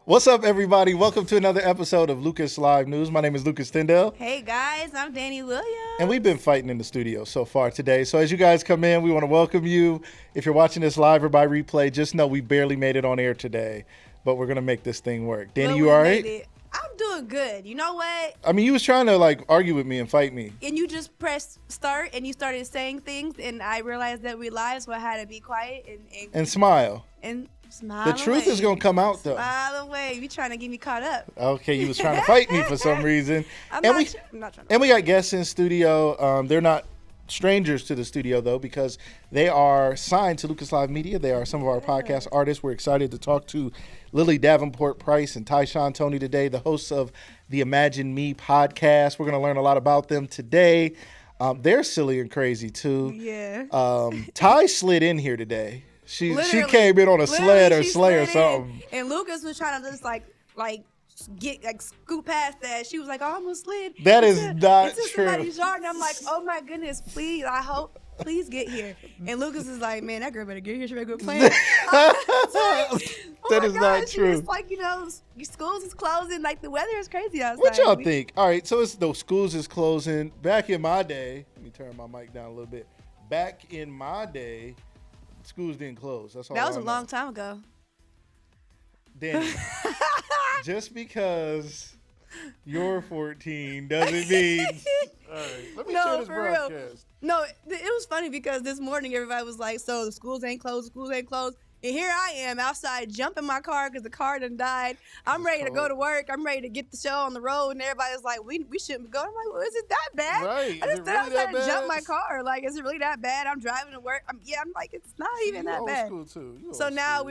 What's up, everybody? Welcome to another episode of Lucas Live News. My name is Lucas Tyndale. Hey guys, I'm Danny Williams. And we've been fighting in the studio so far today. So as you guys come in, we want to welcome you. If you're watching this live or by replay, just know we barely made it on air today, but we're going to make this thing work. Danny, you all right? I'm doing good. You know what? I mean, you was trying to argue with me and fight me. And you just pressed start and you started saying things and I realized that we live, so I had to be quiet and smile. And smile. The truth is going to come out, though. Smile away. You trying to get me caught up. Okay, you was trying to fight me for some reason. I'm not trying to. And we got guests in studio. They're not strangers to the studio, though, because they are signed to Lucas Live Media. They are some of our podcast artists. We're excited to talk to Lilly, Davenport, Price, and Tyshaune, Toney today, the hosts of the Imagine Me podcast. We're going to learn a lot about them today. They're silly and crazy, too. Yeah. Ty slid in here today. She came in on a sled or sleigh or something. And Lucas was trying to just scoot past that. She was like, "Oh, I almost slid." That is not true. Somebody's yard, and I'm like, "Oh my goodness, please! Please get here." And Lucas is like, "Man, that girl better get here. She better go play." That is not true. It's like, schools is closing. Like, the weather is crazy outside. What y'all think? All right, so the schools is closing. Back in my day, let me turn my mic down a little bit. Back in my day, schools didn't close. That's all. That was a long time ago. Danny, just because you're 14 doesn't mean. All right, let me share this broadcast. Real. No, it was funny because this morning everybody was like, "So the schools ain't closed. And here I am outside jumping my car because the car done died. I'm ready to go to work. I'm ready to get the show on the road. And everybody's like, we shouldn't be going. I'm like, well, is it that bad? Right. I just stood outside and jumped my car. Like, is it really that bad? I'm driving to work. I'm like, it's not even that bad. School too. So now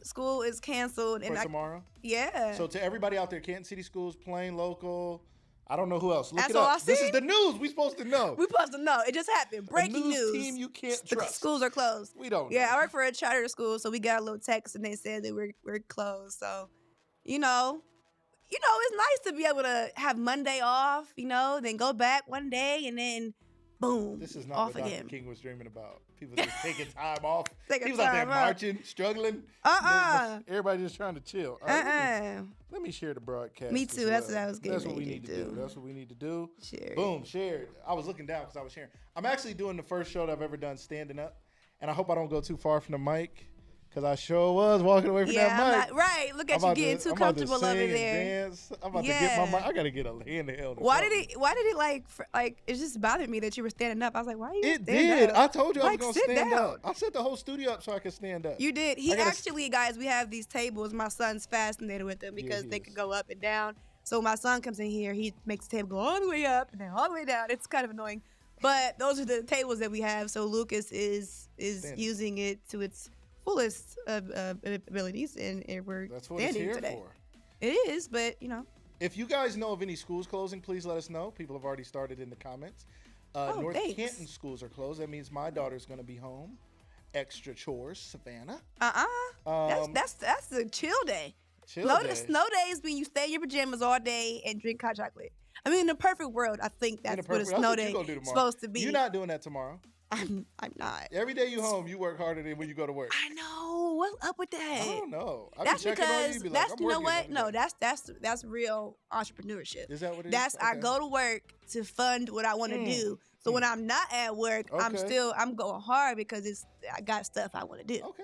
school is canceled. For tomorrow? Yeah. So to everybody out there, Canton City Schools, Plain, local. I don't know who else. Look That's it up. all I see. This is the news. We supposed to know. We supposed to know. It just happened. Breaking news. Team you can't trust. Schools are closed. We don't know. Yeah, I work for a charter school, so we got a little text and they said that we're closed. So, it's nice to be able to have Monday off, then go back one day and then boom. This is not off what again. Dr. King was dreaming about. People just taking time off. He was out there marching, struggling. Everybody just trying to chill. Right, let me share the broadcast. Me too. That's what I was getting. That's what we need to do. That's what we need to do. Share. Boom, share. I was looking down because I was sharing. I'm actually doing the first show that I've ever done standing up, and I hope I don't go too far from the mic. Because I sure was walking away from that mic. Right. Look at you getting too comfortable over there. Dance. I'm about to get my mic. I got to get a handheld. Why did it it just bothered me that you were standing up? I was like, why are you standing up? It did. I told you I was going to stand down. up. I set the whole studio up so I could stand up. You did. Guys, we have these tables. My son's fascinated with them because they could go up and down. So my son comes in here. He makes the table go all the way up and then all the way down. It's kind of annoying. But those are the tables that we have. So Lucas is using it to its fullest abilities, and we're That's what standing it's here today. for. It is, but If you guys know of any schools closing, please let us know. People have already started in the comments. North Canton schools are closed. That means my daughter's going to be home. Extra chores, Savannah. That's the chill day. Snow days mean you stay in your pajamas all day and drink hot chocolate. I mean, in the perfect world, I think that's what a snow day is supposed to be. You're not doing that tomorrow. I'm not. Every day you home, you work harder than when you go to work. I know. What's up with that? I don't know. That's because that's real entrepreneurship. Is that what it is? I go to work to fund what I want to do. So when I'm not at work, I'm going hard because I got stuff I want to do. Okay.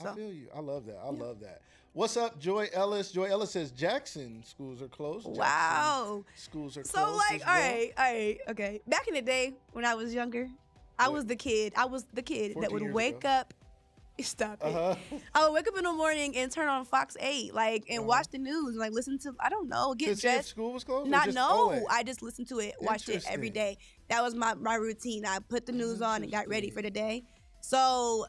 So. I feel you. I love that. I love that. What's up, Joy Ellis? Joy Ellis says Jackson schools are closed. Wow. Schools are closed. So all right, okay. Back in the day when I was younger, I was the kid that would wake up. Stop it. I would wake up in the morning and turn on Fox 8, and watch the news and listen to, I don't know, get dressed. If school was closed? I just listened to it, watched it every day. That was my routine. I put the news on and got ready for the day. So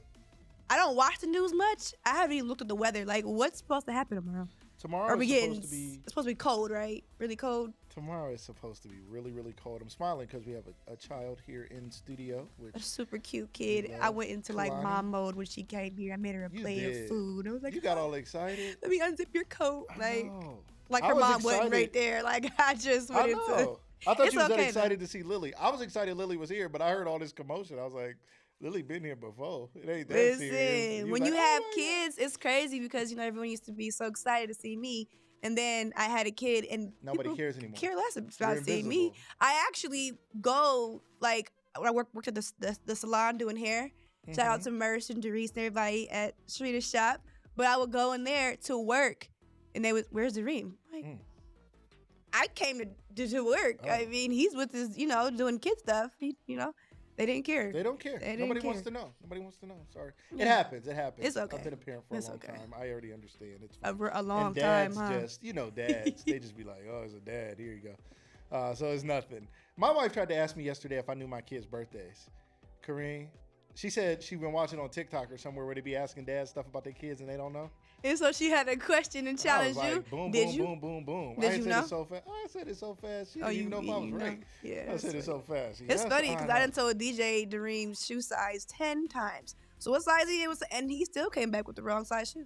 I don't watch the news much. I haven't even looked at the weather. Like, what's supposed to happen tomorrow? Tomorrow is supposed to be cold, right? Really cold. Tomorrow is supposed to be really, really cold. I'm smiling because we have a child here in studio. A super cute kid. I went into mom mode when she came here. I made her a plate of food. I was like, you got all excited. Let me unzip your coat. Like her mom wasn't right there. Like I just went into. I thought you was excited to see Lilly. I was excited Lilly was here, but I heard all this commotion. I was like, Lily been here before. It ain't that Listen, serious. when you have kids, it's crazy because everyone used to be so excited to see me, and then I had a kid, and nobody people cares anymore. Care less about You're seeing me. invisible. I actually go when I worked at the salon doing hair. Shout out to Merce and Doris and everybody at Sharita's shop. But I would go in there to work, and they would, "Where's Dareem?" Like, I came to work. Oh. I mean, he's with his, doing kid stuff. They didn't care. They don't care. Nobody wants to know. Sorry. Yeah. It happens. It's okay. I've been a parent for a long time. I already understand. It's a fine. long and dads time, huh? just, dads, they just be like, "Oh, it's a dad. Here you go." So it's nothing. My wife tried to ask me yesterday if I knew my kids' birthdays. Kareem, she said she'd been watching on TikTok or somewhere where they be asking dads stuff about their kids and they don't know. And so she had a question and challenged you. Boom, Did boom, you? boom, boom, boom. Did I you said know? it so fast. I said it so fast. She didn't even know if I was right. Yeah, I said it so fast. It's funny because I done told DJ Dareem's shoe size 10 times. So what size he was, and he still came back with the wrong size shoe.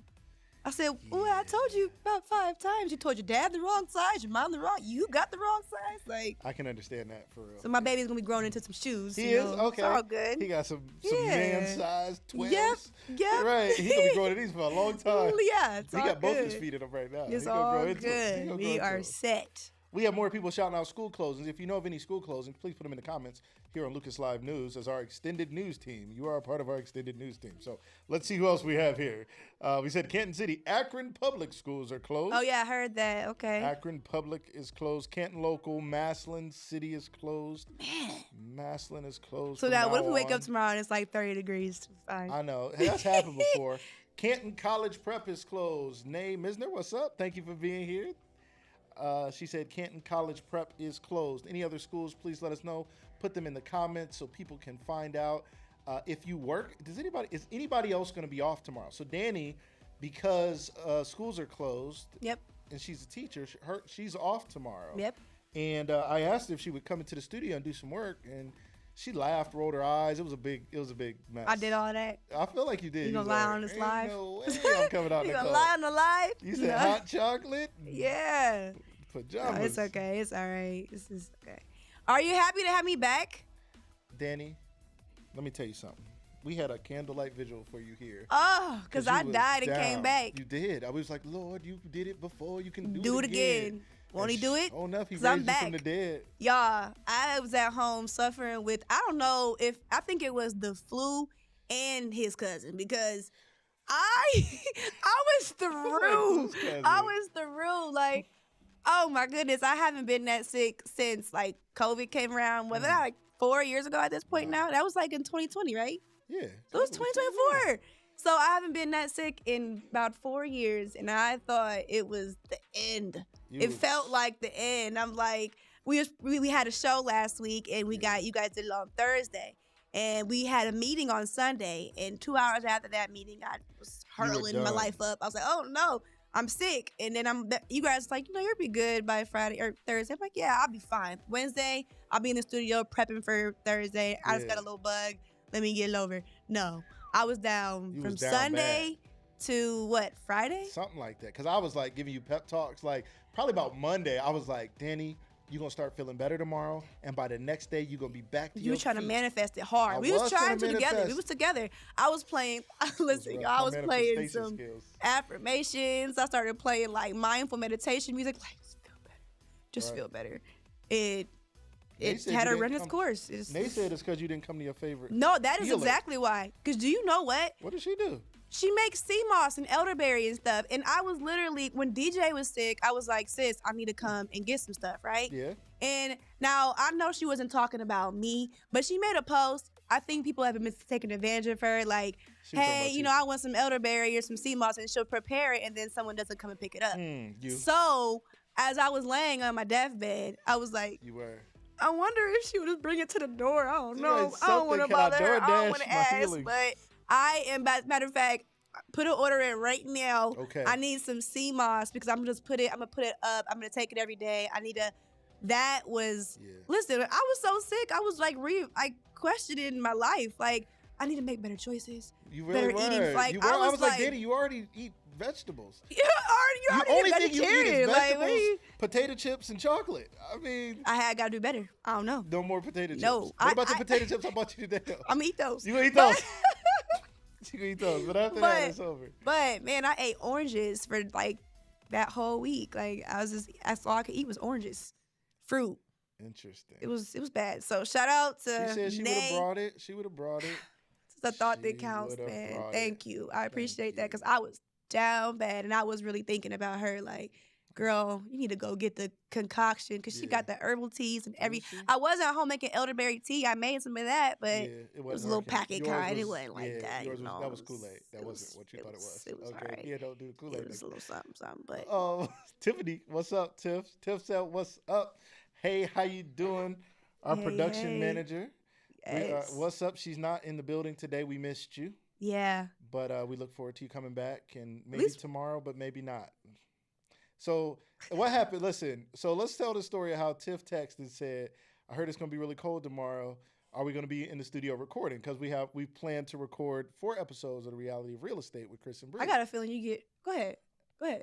I said, well, I told you about 5 times. You told your dad the wrong size, your mom the wrong. You got the wrong size. Like, I can understand that for real. So my baby's gonna be growing into some shoes. He is? Okay. It's all good. He got some man-sized 12s. Yep. Right. He gonna be growing these for a long time. Yeah, it's he all got good. both his feet in them right now. It's he gonna all grow into good. it. We are set. We have more people shouting out school closings. If you know of any school closings, please put them in the comments here on Lucas Live News as our extended news team. You are a part of our extended news team. So let's see who else we have here. We said Canton City. Akron Public Schools are closed. Oh, yeah, I heard that. Okay. Akron Public is closed. Canton Local. Maslin City is closed. Man. Maslin is closed. So now what if we wake up tomorrow and it's like 30 degrees? Fine. I know. That's happened before. Canton College Prep is closed. Nay Misner, what's up? Thank you for being here. She said Canton College Prep is closed. Any other schools, please let us know. Put them in the comments so people can find out. If you work, is anybody else going to be off tomorrow? So Danny, because schools are closed. Yep. And she's a teacher, she's off tomorrow. Yep. And I asked her if she would come into the studio and do some work, and she laughed, rolled her eyes. It was a big mess. I did all that. I feel like you did. You gonna lie on this live? No way I'm coming out. You gonna lie on the live? You said hot chocolate? Yeah. Pajamas. No, it's okay. It's all right. This is okay. Are you happy to have me back? Danny, let me tell you something. We had a candlelight vigil for you here. Oh, because I died and came back. You did. I was like, Lord, you did it before. You can do it again. Won't he do it? Oh, enough. He raised I'm you back from the dead. Y'all, I was at home suffering with, I think it was the flu and his cousin because I was through. I was through. Like, oh my goodness, I haven't been that sick since like COVID came around. Was that like 4 years ago at this point now? That was like in 2020, right? Yeah. So it was 2024. So I haven't been that sick in about 4 years, and I thought it was the end. It felt like the end. I'm like, we had a show last week, and you guys did it on Thursday, and we had a meeting on Sunday, and 2 hours after that meeting, I was hurling my life up. I was like, oh no, I'm sick, and then you guys like, you'll be good by Friday or Thursday. I'm like, yeah, I'll be fine. Wednesday, I'll be in the studio prepping for Thursday. I just got a little bug. Let me get it over. No, I was down from Sunday to what, Friday? Something like that. Because I was like giving you pep talks. Like probably about Monday, I was like, Danny, you're going to start feeling better tomorrow. And by the next day, you're going to be back to your feet. You were trying to manifest it hard. We was trying to together. We was together. I was playing, listen, I was playing some affirmations. I started playing like mindful meditation music. Like, just feel better. It had to run its course. They said it's because you didn't come to your favorite. No, that is exactly why. Because do you know what? What did she do? She makes sea moss and elderberry and stuff. And I was literally, when DJ was sick, I was like, sis, I need to come and get some stuff, right? Yeah. And now I know she wasn't talking about me, but she made a post. I think people have been taking advantage of her. Like, hey, I want some elderberry or some sea moss, and she'll prepare it, and then someone doesn't come and pick it up. So as I was laying on my deathbed, I was like, you were. I wonder if she would just bring it to the door. I don't know. I don't want to bother her. I don't want to ask. But I am, matter of fact, put an order in right now. Okay. I need some sea moss because I'm going to put it up. I'm going to take it every day. That was, listen, I was so sick. I was like questioning my life. Like, I need to make better choices. You really were. Eating. Like, I was like, Danny, you already eat vegetables. You already vegetarian. Thing you eat is vegetables, potato chips and chocolate. I mean, I got to do better. I don't know. no more potato chips. No, What about the potato chips I bought you today? I'm gonna eat those. You gonna eat those? You gonna eat those? But after that, it's over. But man, I ate oranges for like that whole week. Like that's all I could eat was oranges, fruit. Interesting. It was bad. So shout out to She said she would have brought it. She would have brought it. It's the thought that counts, man. Thank you. I appreciate that because I was down bad and I was really thinking about her. Like, girl, you need to go get the concoction because she got the herbal teas and I wasn't at home making elderberry tea. I made some of that, but it was a little packet kind. It wasn't like that. That was Kool-Aid. That wasn't what you thought it was. It was okay. all right. Yeah, don't do Kool-Aid. It was a little something. But Tiffany, what's up, Tiff? Tiff said, "What's up? Hey, how you doing?" Our production manager. Yes. What's up? She's not in the building today. We missed you. Yeah. But we look forward to you coming back, and maybe tomorrow, but maybe not. So what happened? Listen, so let's tell the story of how Tiff texted and said, "I heard it's going to be really cold tomorrow. Are we going to be in the studio recording? Because we planned to record 4 episodes of The Reality of Real Estate with Chris and Bree." I got a feeling you get. Go ahead.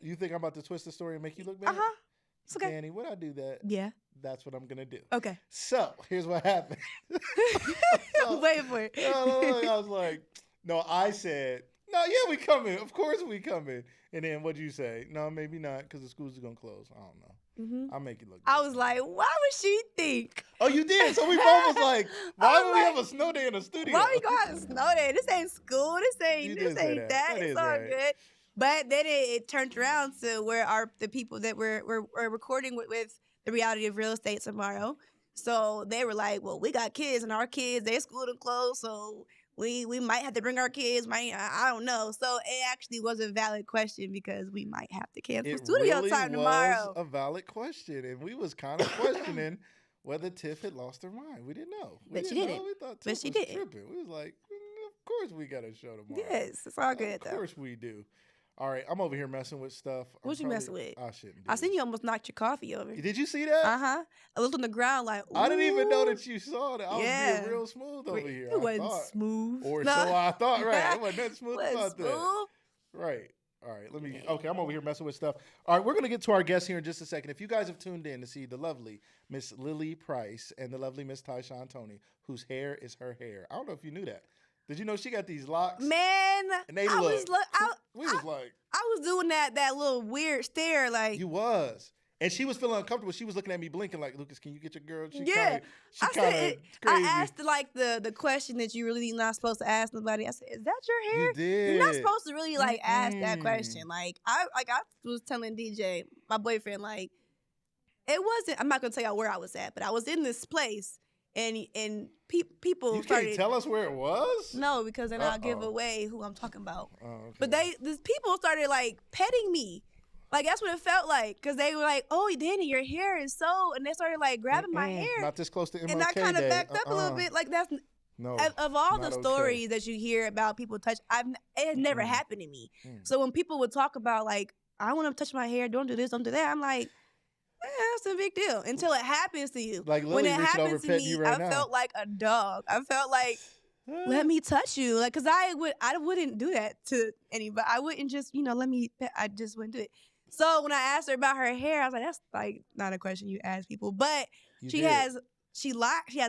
You think I'm about to twist the story and make you look bad? It's okay. Danny, would I do that? Yeah. That's what I'm going to do. Okay. So here's what happened. Wait for it. I was like, no, I said, no, yeah, we coming. Of course we coming. And then what'd you say? No, maybe not because the schools are going to close. I don't know. Mm-hmm. I'll make you look good. I was like, why would she think? Oh, you did? So we both was like, why would we have a snow day in the studio? Why we going to have a snow day? This ain't school. This ain't that. It's all good. But then it turned around to where the people that we're recording with The Reality of Real Estate tomorrow. So they were like, well, we got kids and our kids, their school done closed, so we might have to bring our kids. I don't know. So it actually was a valid question because we might have to cancel studio time tomorrow. It was a valid question, and we was kind of questioning whether Tiff had lost her mind. We didn't know. But she didn't. We thought Tiff was tripping. We was like, of course we got a show tomorrow. Yes, it's all good though. Of course we do. All right, I'm over here messing with stuff. What you messing with? I shouldn't. I seen you almost knocked your coffee over. Did you see that? I looked on the ground like, ooh. I didn't even know that you saw that. I was being real smooth over here. It wasn't smooth. Or so I thought, right. It wasn't that smooth about that. Right. All right, okay, I'm over here messing with stuff. All right, we're going to get to our guests here in just a second. If you guys have tuned in to see the lovely Miss Lilly Price and the lovely Miss Tyshaune Toney, whose hair is her hair. I don't know if you knew that. Did you know she got these locks? Man, and they I was doing that little weird stare, like you was, and she was feeling uncomfortable. She was looking at me, blinking, like, "Lucas, can you get your girl?" She kind of crazy. I asked like the question that you really not supposed to ask nobody. I said, "Is that your hair?" You did. You're not supposed to really like ask that question. Like I was telling DJ, my boyfriend, like it wasn't. I'm not gonna tell y'all where I was at, but I was in this place. And people you started. Can't tell us where it was? No, because then I'll give away who I'm talking about. Oh, okay. But these people started like petting me. Like that's what it felt like. Because they were like, oh, Danny, your hair is so... And they started like grabbing my hair. Not this close to MLK Day. And I kind of backed up a little bit. Like that's... No, of all the stories that you hear about people touch, it has never happened to me. So when people would talk about like, I want to touch my hair, don't do this, don't do that, I'm like... that's a big deal until it happens to you. Like when it happened to me, I felt like a dog. I felt like, let me touch you, like, cause I wouldn't do that to anybody. I wouldn't just, I just wouldn't do it. So when I asked her about her hair, I was like, that's like not a question you ask people. But she has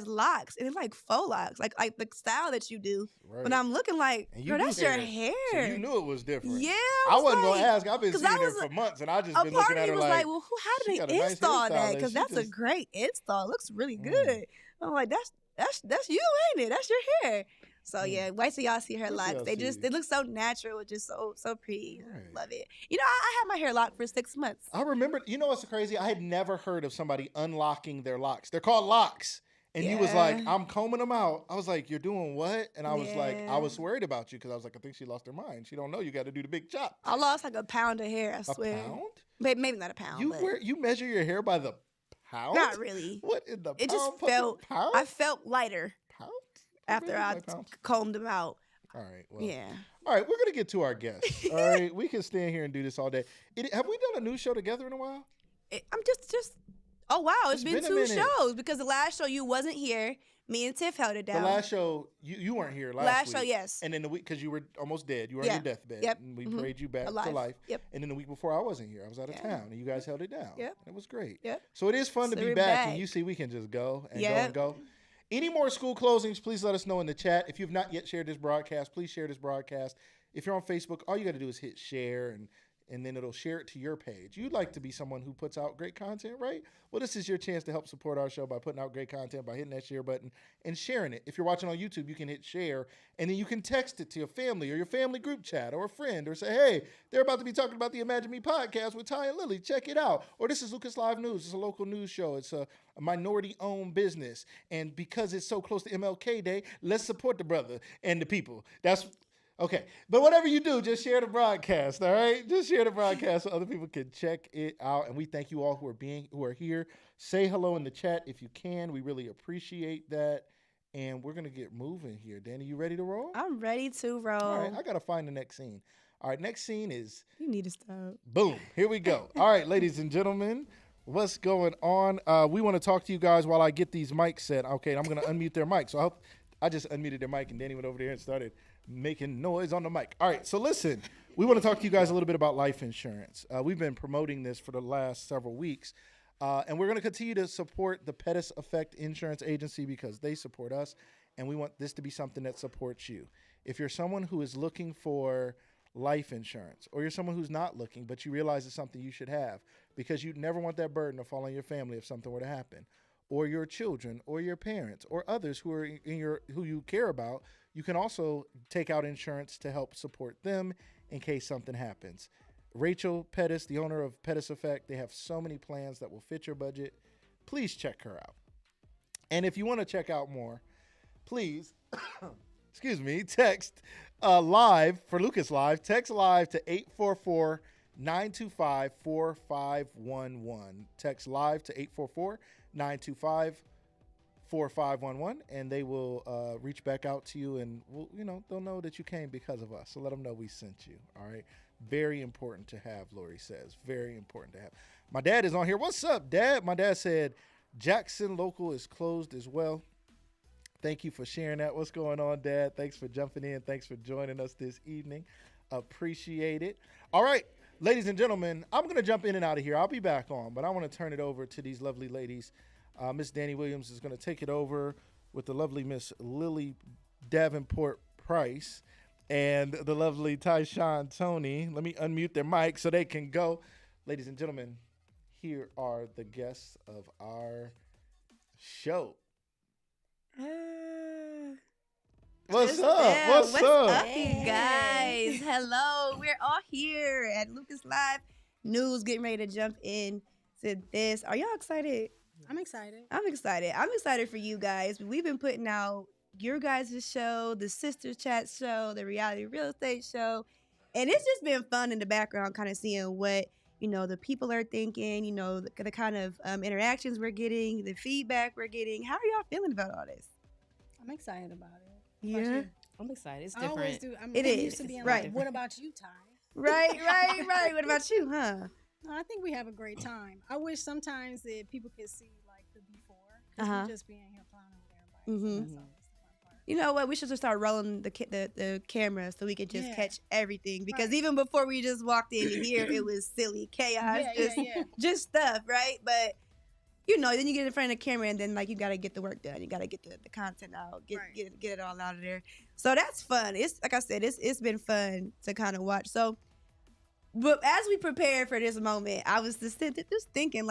locks, and it's like faux locks, like the style that you do. Right. But I'm looking like, girl, that's your hair. So you knew it was different. Yeah, I wasn't gonna ask. I've been seeing her for months, and I just been looking at her like, well, how did they install that? Because that's a great install. It looks really good. I'm like, that's you, ain't it? That's your hair. So yeah, wait till y'all see her locks. They look so natural, just so pretty. Right. Love it. I had my hair locked for 6 months. I remember. You know what's crazy? I had never heard of somebody unlocking their locks. They're called locks. And you was like, I'm combing them out. I was like, you're doing what? And I was like, I was worried about you because I was like, I think she lost her mind. She don't know you got to do the big chop. I lost like a pound of hair, I swear. A pound? Maybe not a pound. You measure your hair by the pound? Not really. What in the pound? It just felt, I felt lighter. Pound? After I combed them out. All right. Well, yeah. All right. We're going to get to our guests. All right. We can stand here and do this all day. Have we done a news show together in a while? I'm just Oh, wow. It's been a 2 minute. shows because the last show you wasn't here. Me and Tiff held it down. The last show, you weren't here last week. Show, yes. And then the week, because you were almost dead. You were on your deathbed. Yep. And we prayed you back to life. Yep. And then the week before, I wasn't here. I was out of town. And you guys held it down. Yep. It was great. Yep. So it is fun to be back. And you see, we can just go and go and go. Any more school closings, please let us know in the chat. If you've not yet shared this broadcast, please share this broadcast. If you're on Facebook, all you got to do is hit share and then it'll share it to your page. You'd like to be someone who puts out great content, right? Well, this is your chance to help support our show by putting out great content, by hitting that share button and sharing it. If you're watching on YouTube, you can hit share, and then you can text it to your family or your family group chat or a friend or say, hey, they're about to be talking about the Imagine Me podcast with Ty and Lilly. Check it out. Or this is Lucas Live News. It's a local news show. It's a minority-owned business. And because it's so close to MLK Day, let's support the brother and the people. That's... Okay, but whatever you do, just share the broadcast, all right? Just share the broadcast so other people can check it out. And we thank you all who are here. Say hello in the chat if you can. We really appreciate that. And we're gonna get moving here. Danny, you ready to roll? I'm ready to roll. All right, I gotta find the next scene. All right, next scene is... You need to stop. Boom, here we go. All right, ladies and gentlemen, what's going on? We want to talk to you guys while I get these mics set. Okay, I'm gonna unmute their mics. So I just unmuted their mic and Danny went over there and started making noise on the mic. All right, so listen, we want to talk to you guys a little bit about life insurance. We've been promoting this for the last several weeks, and we're going to continue to support the Pettis Effect Insurance Agency because they support us, and we want this to be something that supports you. If you're someone who is looking for life insurance, or you're someone who's not looking, but you realize it's something you should have because you'd never want that burden to fall on your family if something were to happen, or your children, or your parents, or others who are who you care about, you can also take out insurance to help support them in case something happens. Rachel Pettis, the owner of Pettis Effect, they have so many plans that will fit your budget. Please check her out. And if you want to check out more, please, text live for Lucas Live. Text live to 844-925-4511. Text live to 844-925-4511, and they will reach back out to you, and they'll know that you came because of us. So let them know we sent you. All right. Very important to have, Lori says. Very important to have. My dad is on here. What's up, Dad? My dad said Jackson Local is closed as well. Thank you for sharing that. What's going on, Dad? Thanks for jumping in. Thanks for joining us this evening. Appreciate it. All right, ladies and gentlemen, I'm going to jump in and out of here. I'll be back on, but I want to turn it over to these lovely ladies. Miss Danny Williams is going to take it over with the lovely Miss Lilly Davenport Price and the lovely Tyshaune Toney. Let me unmute their mic so they can go. Ladies and gentlemen, here are the guests of our show. What's up? What's up, you guys? Hello. We're all here at Lucas Live News, getting ready to jump in to this. Are y'all excited? I'm excited. I'm excited. I'm excited for you guys. We've been putting out your guys' show, the Sister Chat show, the Reality Real Estate show, and it's just been fun in the background, kind of seeing what the people are thinking, the kind of interactions we're getting, the feedback we're getting. How are y'all feeling about all this? I'm excited about it. Yeah. I'm excited. It's I different. always do. I'm It is. used to being Right. like, what about you, Ty? Right. What about you, huh? No, I think we have a great time. I wish sometimes that people could see like the before. Because Uh-huh. we're just being here clowning with everybody. So that's always the fun part. You know what? We should just start rolling the camera so we can just Yeah. catch everything. Because Right. even before we just walked in here, it was silly chaos, just stuff, right? But then you get in front of the camera, and then you gotta get the work done. You gotta get the content out, get it all out of there. So that's fun. It's like I said, it's been fun to kind of watch. So, but as we prepare for this moment, I was just thinking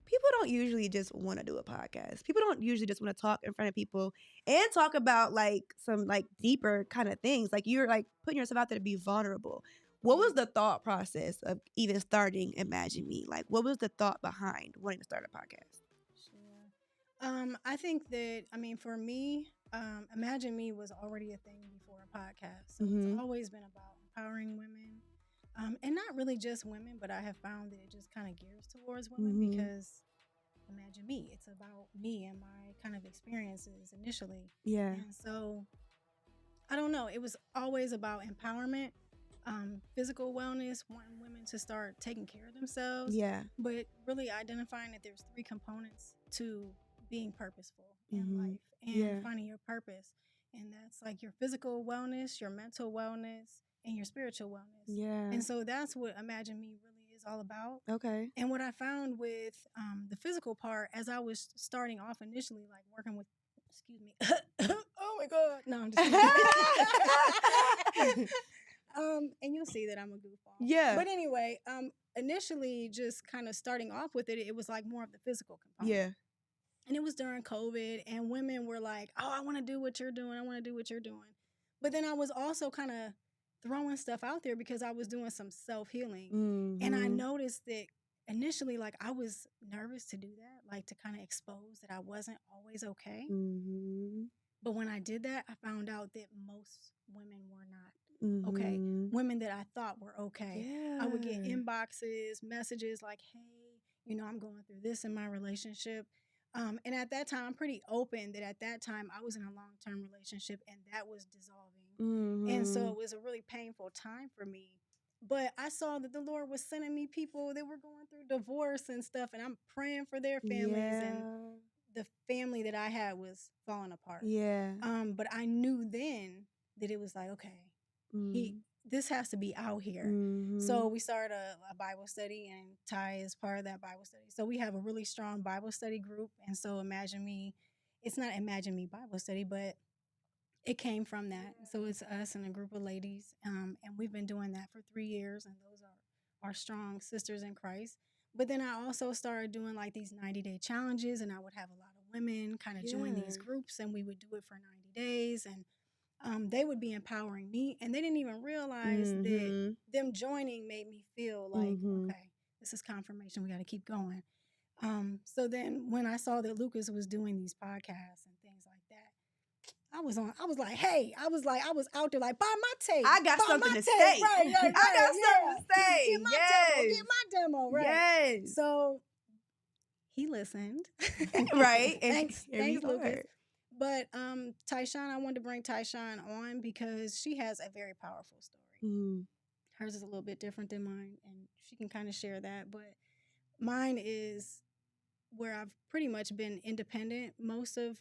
people don't usually just want to do a podcast. People don't usually just want to talk in front of people and talk about some deeper kind of things. You're putting yourself out there to be vulnerable. What was the thought process of even starting Imagine Me? What was the thought behind wanting to start a podcast? Sure. I think that, for me, Imagine Me was already a thing before a podcast. So it's always been about empowering women. And not really just women, but I have found that it just kind of gears towards women because Imagine Me. It's about me and my kind of experiences initially. Yeah. And so, I don't know. It was always about empowerment. physical wellness, wanting women to start taking care of themselves. Yeah. But really identifying that there's 3 components to being purposeful in life and finding your purpose. And that's like your physical wellness, your mental wellness, and your spiritual wellness. Yeah. And so that's what Imagine Me really is all about. Okay. And what I found with the physical part, as I was starting off initially, like working with, excuse me, oh my God, no, I'm just kidding. And you'll see that I'm a goofball. Yeah. But anyway, initially just kind of starting off with it, it was like more of the physical component. Yeah. And it was during COVID, and women were like, oh, I want to do what you're doing. I want to do what you're doing. But then I was also kind of throwing stuff out there because I was doing some self-healing. Mm-hmm. And I noticed that initially, like, I was nervous to do that, like to kind of expose that I wasn't always okay. Mm-hmm. But when I did that, I found out that most women were not okay. Women that I thought were okay. Yeah. I would get inboxes, messages like, hey, you know, I'm going through this in my relationship. And at that time, I'm pretty open that at that time I was in a long-term relationship and that was dissolving. And so it was a really painful time for me. But I saw that the Lord was sending me people that were going through divorce and stuff, and I'm praying for their families, and the family that I had was falling apart. Yeah. But I knew then that it was like, okay, this has to be out here. So we started a Bible study, and Ty is part of that Bible study. So we have a really strong Bible study group. And so Imagine Me, it's not Imagine Me Bible study, but it came from that. So it's us and a group of ladies. And we've been doing that for 3 years. And those are our strong sisters in Christ. But then I also started doing like these 90-day challenges, and I would have a lot of women kind of join these groups, and we would do it for 90 days. And they would be empowering me, and they didn't even realize that them joining made me feel like, okay, this is confirmation. We got to keep going. So then when I saw that Lucas was doing these podcasts and things like that, I was out there like, buy my tape. I got something to say. Right. I got something to say. Get my demo, right? Yes. So he listened. Right. Thanks, Lucas. But Tyshaune, I wanted to bring Tyshaune on because she has a very powerful story. Hers is a little bit different than mine, and she can kind of share that. But mine is where I've pretty much been independent most of,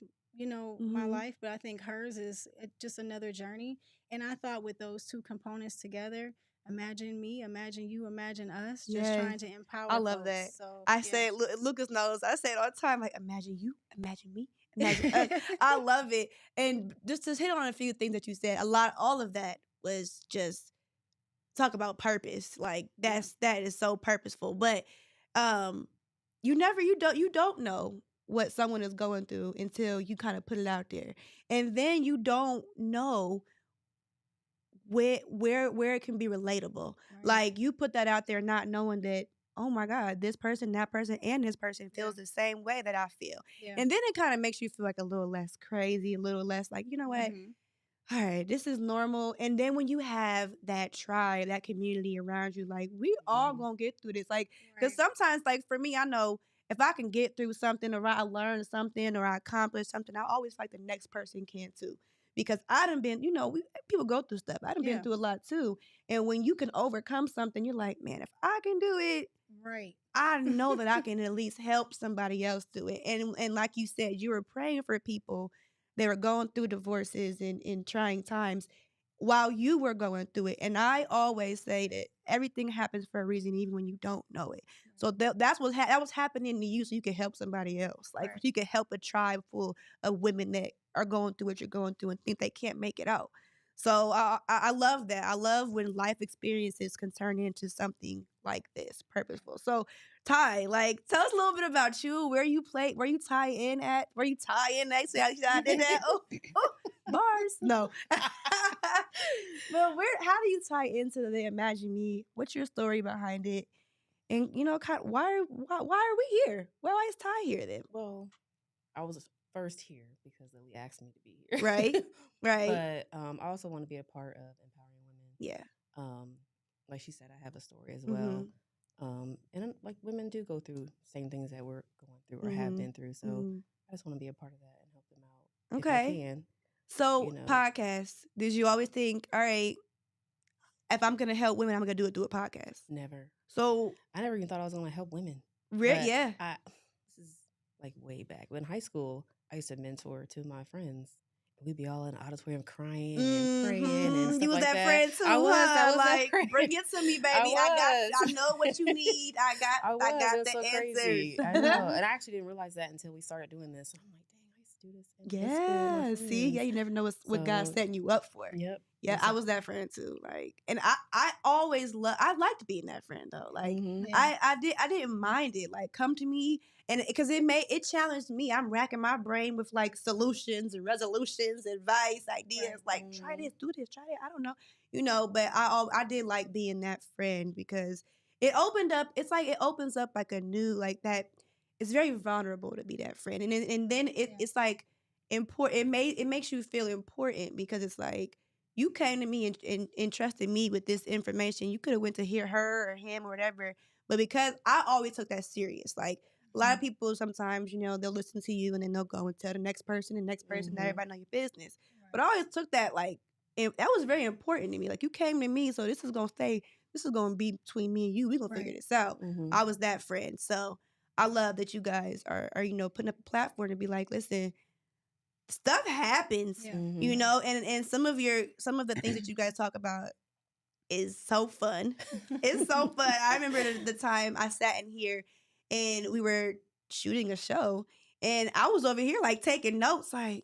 my life. But I think hers is just another journey. And I thought with those 2 components together, Imagine Me, Imagine You, Imagine Us, just trying to empower I love folks. that. So, I say, Lucas knows, I say it all the time, like, imagine you, imagine me. I love it. And just to hit on a few things that you said, all of that was just talk about purpose. Like that is so purposeful. But you don't know what someone is going through until you kind of put it out there. And then you don't know where it can be relatable. Right. Like you put that out there not knowing that, oh my God, this person, that person, and this person feels the same way that I feel. Yeah. And then it kind of makes you feel like a little less crazy, a little less like, you know what? All right, this is normal. And then when you have that tribe, that community around you, like we all gonna get through this. Like, because sometimes, like for me, I know if I can get through something or I learn something or I accomplish something, I always like the next person can too. Because I done been, people go through stuff. I done been through a lot too. And when you can overcome something, you're like, man, if I can do it, I know that I can at least help somebody else do it. And like you said, you were praying for people that were going through divorces and in trying times while you were going through it. And I always say that everything happens for a reason, even when you don't know it. So that's what that was happening to you, so you could help somebody else. Like you could help a tribe full of women that are going through what you're going through and think they can't make it out. So I love that. I love when life experiences can turn into something like this, purposeful. So Ty, like, tell us a little bit about you, where you tie in at. See how I did that? Oh, bars. No. But how do you tie into the Imagine Me? What's your story behind it? And why are we here? Why is Ty here then? Well, I was first here because Lilly asked me to be here. Right. But I also want to be a part of empowering women. Yeah. Like she said, I have a story as well. And like women do go through same things that we're going through or have been through. So I just want to be a part of that and help them out. Okay. If I can. So podcasts, did you always think, all right, if I'm gonna help women, I'm gonna do it through a podcast. Never. So I never even thought I was gonna help women. yeah. This is like way back. But in high school, I used to mentor two of my friends. We'd be all in the auditorium crying and praying and stuff You was like that friend too, I was. huh? I was that Like, friend. bring it to me, baby. I know what you need. I got It was the so answers. crazy. I know. And I actually didn't realize that until we started doing this. I'm like, dang, I used to do this in high school with my See, friends. you never know what God's setting you up for. Yep. Yeah, I was that friend too. Like, and I always I liked being that friend though. Like, I didn't mind it. Like, come to me, and because it challenged me. I'm racking my brain with like solutions and resolutions, advice, ideas. Like, try this, do this, try that. I don't know, but I did like being that friend because it opened up. It's like it opens up like a new like that. It's very vulnerable to be that friend, and then it's like important. It makes you feel important because it's like. You came to me and trusted me with this information. You could have went to hear her or him or whatever. But because I always took that serious. Like, a lot of people sometimes, they'll listen to you and then they'll go and tell the next person, that everybody know your business. Right. But I always took that, like, that was very important to me. Like, you came to me, so this is going to be between me and you. We're going to figure this out. I was that friend. So I love that you guys are putting up a platform to be like, listen, stuff happens, and some of the things that you guys talk about is so fun. It's so fun. I remember the time I sat in here and we were shooting a show and I was over here like taking notes like,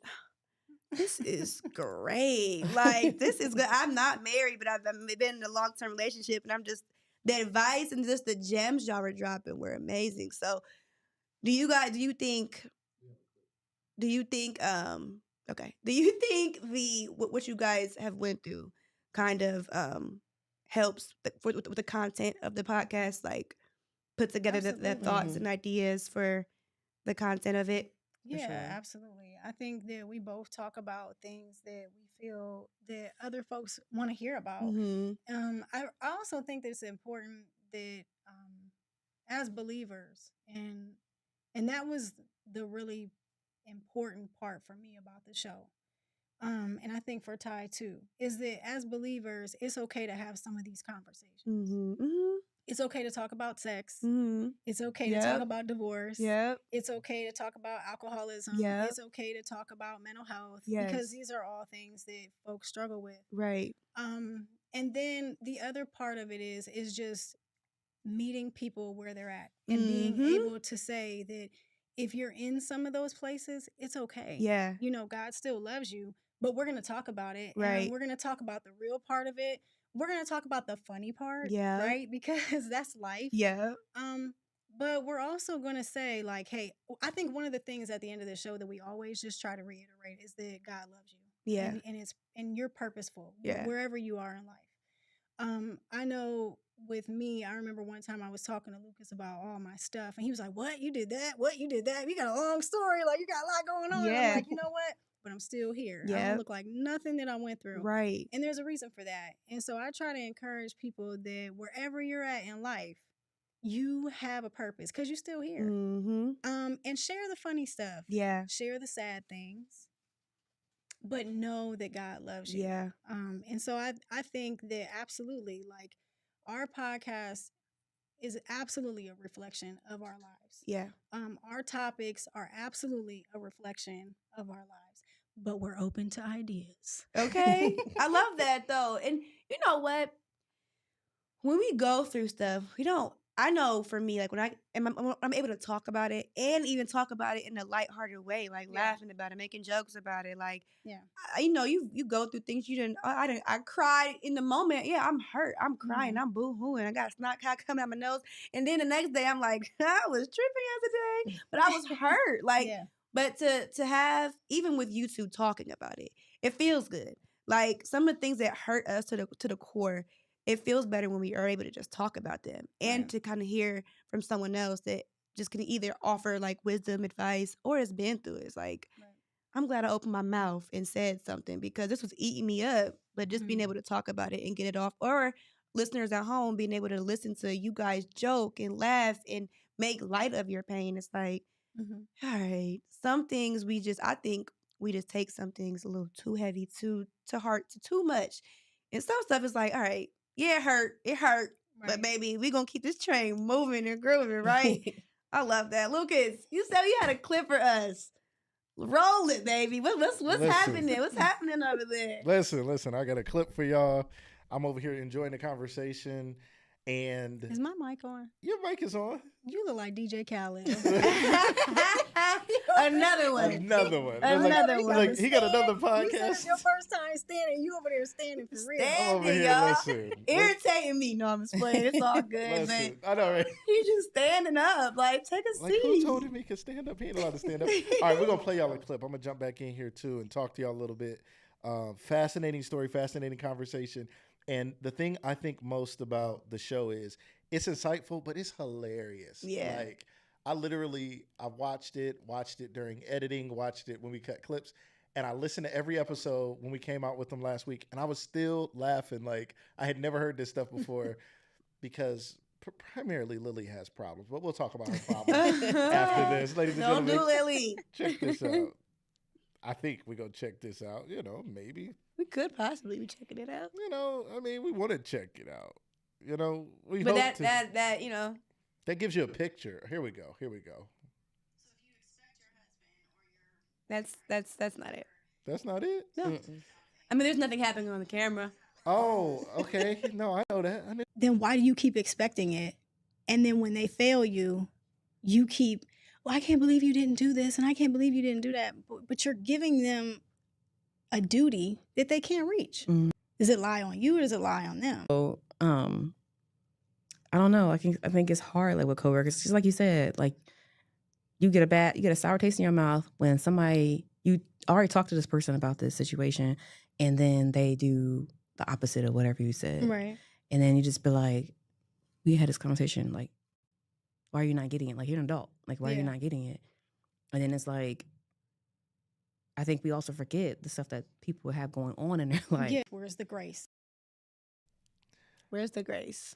this is great. Like, this is good. I'm not married, but I've been in a long-term relationship and I'm just, the advice and just the gems y'all were dropping were amazing. So do you think do you think what you guys have went through kind of helps with the content of the podcast, like put together the thoughts and ideas for the content of it? Yeah, absolutely. I think that we both talk about things that we feel that other folks want to hear about. I also think that it's important that as believers, and that was the really important part for me about the show. And I think for Ty too, is that as believers, it's okay to have some of these conversations. It's okay to talk about sex. It's okay to talk about divorce. It's okay to talk about alcoholism. It's okay to talk about mental health because these are all things that folks struggle with. Right. And then the other part of it is just meeting people where they're at and being able to say that if you're in some of those places, it's okay. Yeah. God still loves you, but we're going to talk about it. Right. And we're going to talk about the real part of it. We're going to talk about the funny part. Yeah. Right? Because that's life. Yeah. But we're also going to say like, hey, I think one of the things at the end of the show that we always just try to reiterate is that God loves you. Yeah. And you're purposeful wherever you are in life. I know with me, I remember one time I was talking to Lucas about all my stuff and he was like, what? You did that? What? You did that? You got a long story. Like, you got a lot going on. Yeah. And I'm like, you know what? But I'm still here. I don't look like nothing that I went through. Right. And there's a reason for that. And so I try to encourage people that wherever you're at in life, you have a purpose because you're still here. And share the funny stuff. Yeah. Share the sad things. But know that God loves you. Yeah. And so I think that absolutely, like, our podcast is absolutely a reflection of our lives. Yeah. Our topics are absolutely a reflection of our lives, but we're open to ideas. Okay. I love that though. And you know what? When we go through stuff, I know for me, like when I'm able to talk about it and even talk about it in a lighthearted way, like laughing about it, making jokes about it. Like, you go through things I cried in the moment. Yeah, I'm hurt. I'm crying. I'm boo-hooing. I got snot coming out my nose. And then the next day I'm like, I was tripping yesterday, but I was hurt. Like, but to have, even with you two talking about it, it feels good. Like some of the things that hurt us to the core, it feels better when we are able to just talk about them and to kind of hear from someone else that just can either offer like wisdom, advice, or has been through it. It's like, I'm glad I opened my mouth and said something because this was eating me up, but just being able to talk about it and get it off, or listeners at home being able to listen to you guys joke and laugh and make light of your pain. It's like, all right, some things I think we just take some things a little too heavy, too heart, too much. And some stuff is like, all right, Yeah, it hurt. Right. But baby, we gonna keep this train moving and grooving, right? I love that. Lucas, you said you had a clip for us. Roll it, baby. What's Listen. happening? What's happening over there? Listen. I got a clip for y'all. I'm over here enjoying the conversation. And Is my mic on? your mic is on. You look like DJ Khaled. Another one. Another one. Another one. Look, he got another You said podcast. it's your first time standing. You over there standing for real. I'm over Standing, here, y'all. listen. Irritating me. No, I'm just playing. It's all good, Listen, but I know, right? he's just standing up. Like, take a Like, seat. who told him he could stand up? He ain't allowed to stand up. All right, we're going to play y'all a clip. I'm going to jump back in here, too, and talk to y'all a little bit. Fascinating story, fascinating conversation. And the thing I think most about the show is it's insightful, but it's hilarious. Yeah. Like, I watched it during editing, watched it when we cut clips, and I listened to every episode when we came out with them last week, and I was still laughing like I had never heard this stuff before because primarily Lilly has problems, but we'll talk about her problems after this. Ladies and Don't gentlemen, do Lily. check this out. I think we're going to check this out. Maybe. We could possibly be checking it out. I mean, we want to check it out. We But hope that that gives you a picture. Here we go. that's not it. That's not it? No. I mean, there's nothing happening on the camera. Oh, okay. No, I know that. Then why do you keep expecting it? And then when they fail you, you keep, well, I can't believe you didn't do this, and I can't believe you didn't do that. But you're giving them a duty that they can't reach. Mm. Does it lie on you or does it lie on them? So, I don't know. I think it's hard, like with coworkers. Just like you said, like you get a sour taste in your mouth when you already talked to this person about this situation, and then they do the opposite of whatever you said. Right. And then you just be like, we had this conversation, like, why are you not getting it? Like, you're an adult. Like, why are you not getting it? And then it's like, I think we also forget the stuff that people have going on in their life. Yeah. Where's the grace? Where's the grace?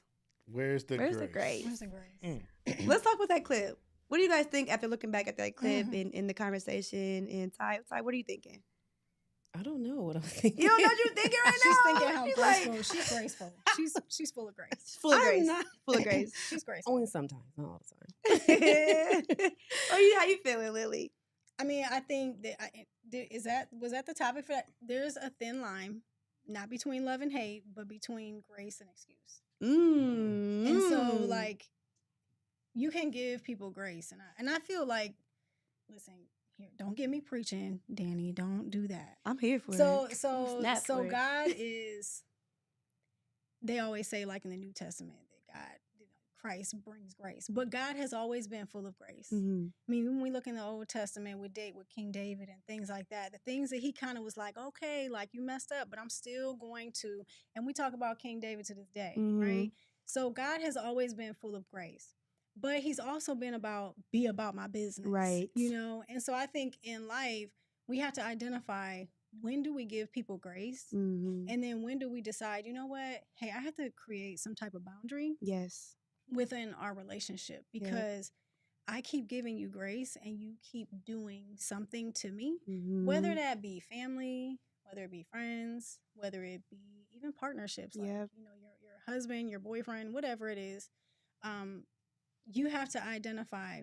Where's the grace? Where's the grace? Let's talk about that clip. What do you guys think after looking back at that clip in the conversation? And Ty, what are you thinking? I don't know what I'm thinking. You don't know what you're thinking right She's now? thinking how She's graceful. like- She's graceful. She's full of grace. Full of I'm grace. not. Full of grace. She's graceful. Only sometimes, not all the time. How you feeling, Lily? I mean, I think that was that the topic for that? There's a thin line, not between love and hate, but between grace and excuse. And so, like, you can give people grace, and I feel like, listen, here, don't get me preaching, Danny. Don't do that. I'm here for it. So for it. God is. They always say, like in the New Testament, that God, Christ brings grace, but God has always been full of grace. Mm-hmm. I mean, when we look in the Old Testament with King David and things like that, the things that he kind of was like, okay, like you messed up, but I'm still going to, and we talk about King David to this day, right? So God has always been full of grace, but he's also been be about my business, right? And so I think in life, we have to identify, when do we give people grace? And then when do we decide, you know what, hey, I have to create some type of boundary. Yes. Within our relationship, because I keep giving you grace and you keep doing something to me, whether that be family, whether it be friends, whether it be even partnerships, like your husband, your boyfriend, whatever it is. You have to identify,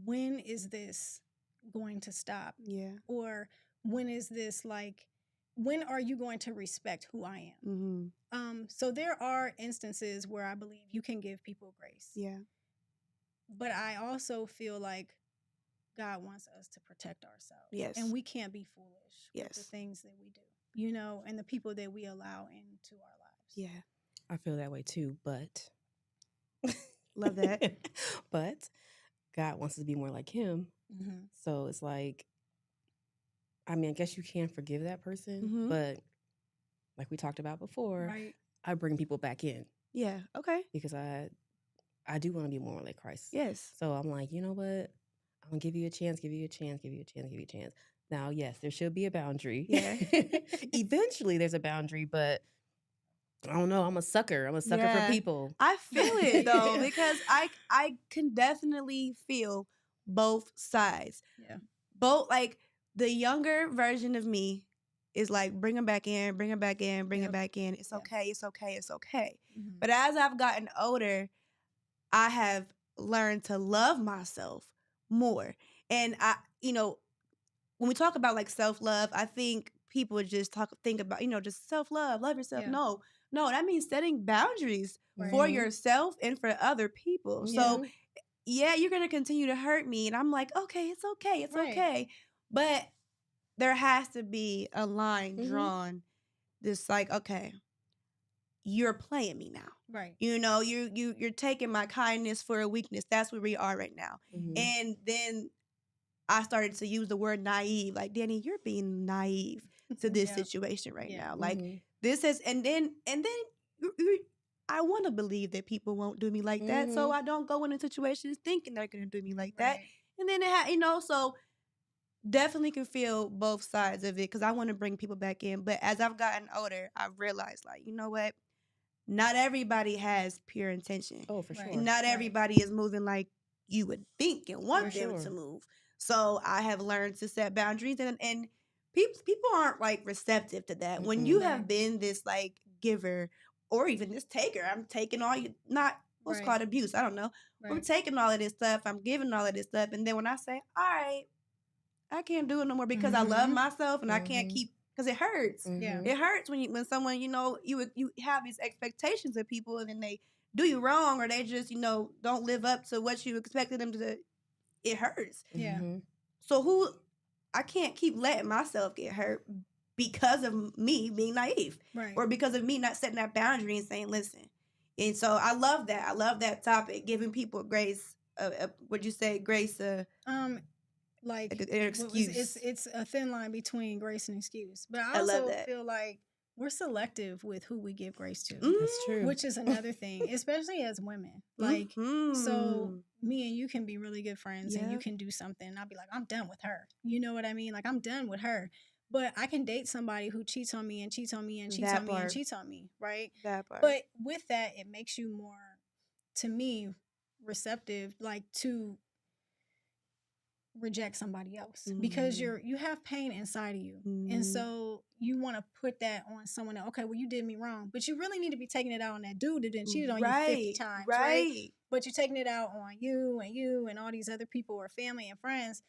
when is this going to stop? Yeah. Or when is this, like, when are you going to respect who I am? So there are instances where I believe you can give people grace. Yeah. But I also feel like God wants us to protect ourselves. Yes. And we can't be foolish with the things that we do, and the people that we allow into our lives. Yeah. I feel that way too, but. Love that. But God wants us to be more like him. So it's like, I mean, I guess you can forgive that person, but like we talked about before, right, I bring people back in. Yeah. Okay. Because I do want to be more like Christ. Yes. So I'm like, you know what? I'm going to give you a chance. Now, yes, there should be a boundary. Yeah. Eventually there's a boundary, but I don't know. I'm a sucker. For people. I feel it though, because I can definitely feel both sides. Yeah. Both, like, the younger version of me is like bring them back in, bring them back in, bring it back in. It's okay, it's okay, it's okay. But as I've gotten older, I have learned to love myself more. And I, when we talk about like self-love, I think people just think about, just self-love, love yourself. Yeah. No, that means setting boundaries for yourself and for other people. So yeah, you're going to continue to hurt me. And I'm like, okay, it's okay. It's okay. But there has to be a line drawn. This like, okay, you're playing me now. Right. You're taking my kindness for a weakness. That's where we are right now. And then I started to use the word naive. Like, Danny, you're being naive to this situation right now. Like this is, and then I want to believe that people won't do me like that. So I don't go into situations thinking they're going to do me like that. And then so definitely can feel both sides of it because I want to bring people back in. But as I've gotten older, I've realized, like, you know what? Not everybody has pure intention. Oh, for sure. Not everybody is moving like you would think and want them to move. So I have learned to set boundaries, and people aren't like receptive to that. When you have been this like giver or even this taker, I'm taking all you, not what's called abuse. I don't know. I'm taking all of this stuff. I'm giving all of this stuff, and then when I say, all right, I can't do it no more because I love myself and I can't keep, because it hurts. It hurts when someone, you have these expectations of people and then they do you wrong or they just, don't live up to what you expected them to. It hurts. So I can't keep letting myself get hurt because of me being naive or because of me not setting that boundary and saying, listen. And so I love that. I love that topic, giving people grace. Would you say grace? Like an excuse. It's a thin line between grace and excuse. But I also feel like we're selective with who we give grace to. That's true. Which is another thing, especially as women. Like, so me and you can be really good friends and you can do something and I'll be like, I'm done with her. You know what I mean? Like, I'm done with her. But I can date somebody who cheats on me and cheats on me and cheats on me and cheats on me, right? That part. But with that, it makes you more, to me, receptive, like to reject somebody else because you have pain inside of you, and so you want to put that on someone else. Okay, well, you did me wrong, but you really need to be taking it out on that dude that cheated on you 50 times, right? But you're taking it out on you and all these other people or family and friends,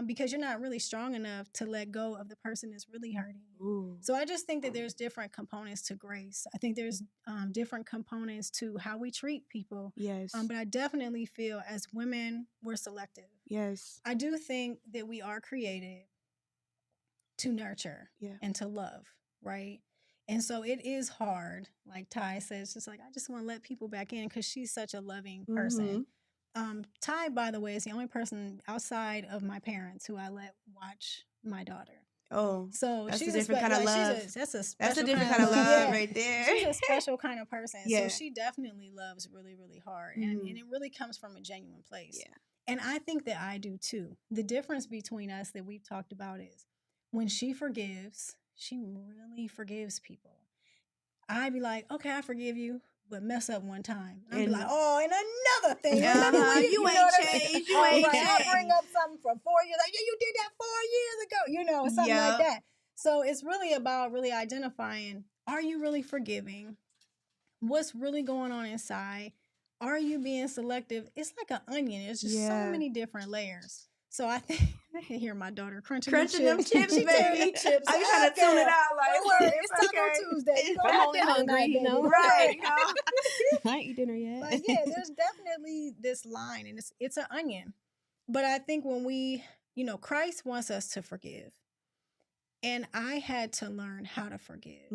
because you're not really strong enough to let go of the person that's really hurting you. So I just think that there's different components to grace. I think there's different components to how we treat people. Yes. But I definitely feel as women, we're selective. Yes. I do think that we are created to nurture and to love, right? And so it is hard, like Ty says, just like, I just want to let people back in because she's such a loving person. Ty, by the way, is the only person outside of my parents who I let watch my daughter. Oh, so that's she's a different kind of love. That's a different kind of love right there. She's a special kind of person. So she definitely loves really, really hard. And it really comes from a genuine place. Yeah. And I think that I do too. The difference between us that we've talked about is when she forgives, she really forgives people. I'd be like, okay, I forgive you, but mess up one time. I'd be like, oh, and another thing. You ain't changed. You ain't changed. I'll bring up something from 4 years. Like, yeah, you did that 4 years ago. Something like that. So it's really about really identifying, are you really forgiving? What's really going on inside? Are you being selective? It's like an onion. It's just so many different layers. So I think I can hear my daughter crunching them chips, baby. Chips. I'm trying to tune it out. Like, it's Taco Tuesday. I'm only hungry, Right. I ain't eat dinner yet. But yeah, there's definitely this line, and it's an onion. But I think when we, Christ wants us to forgive. And I had to learn how to forgive.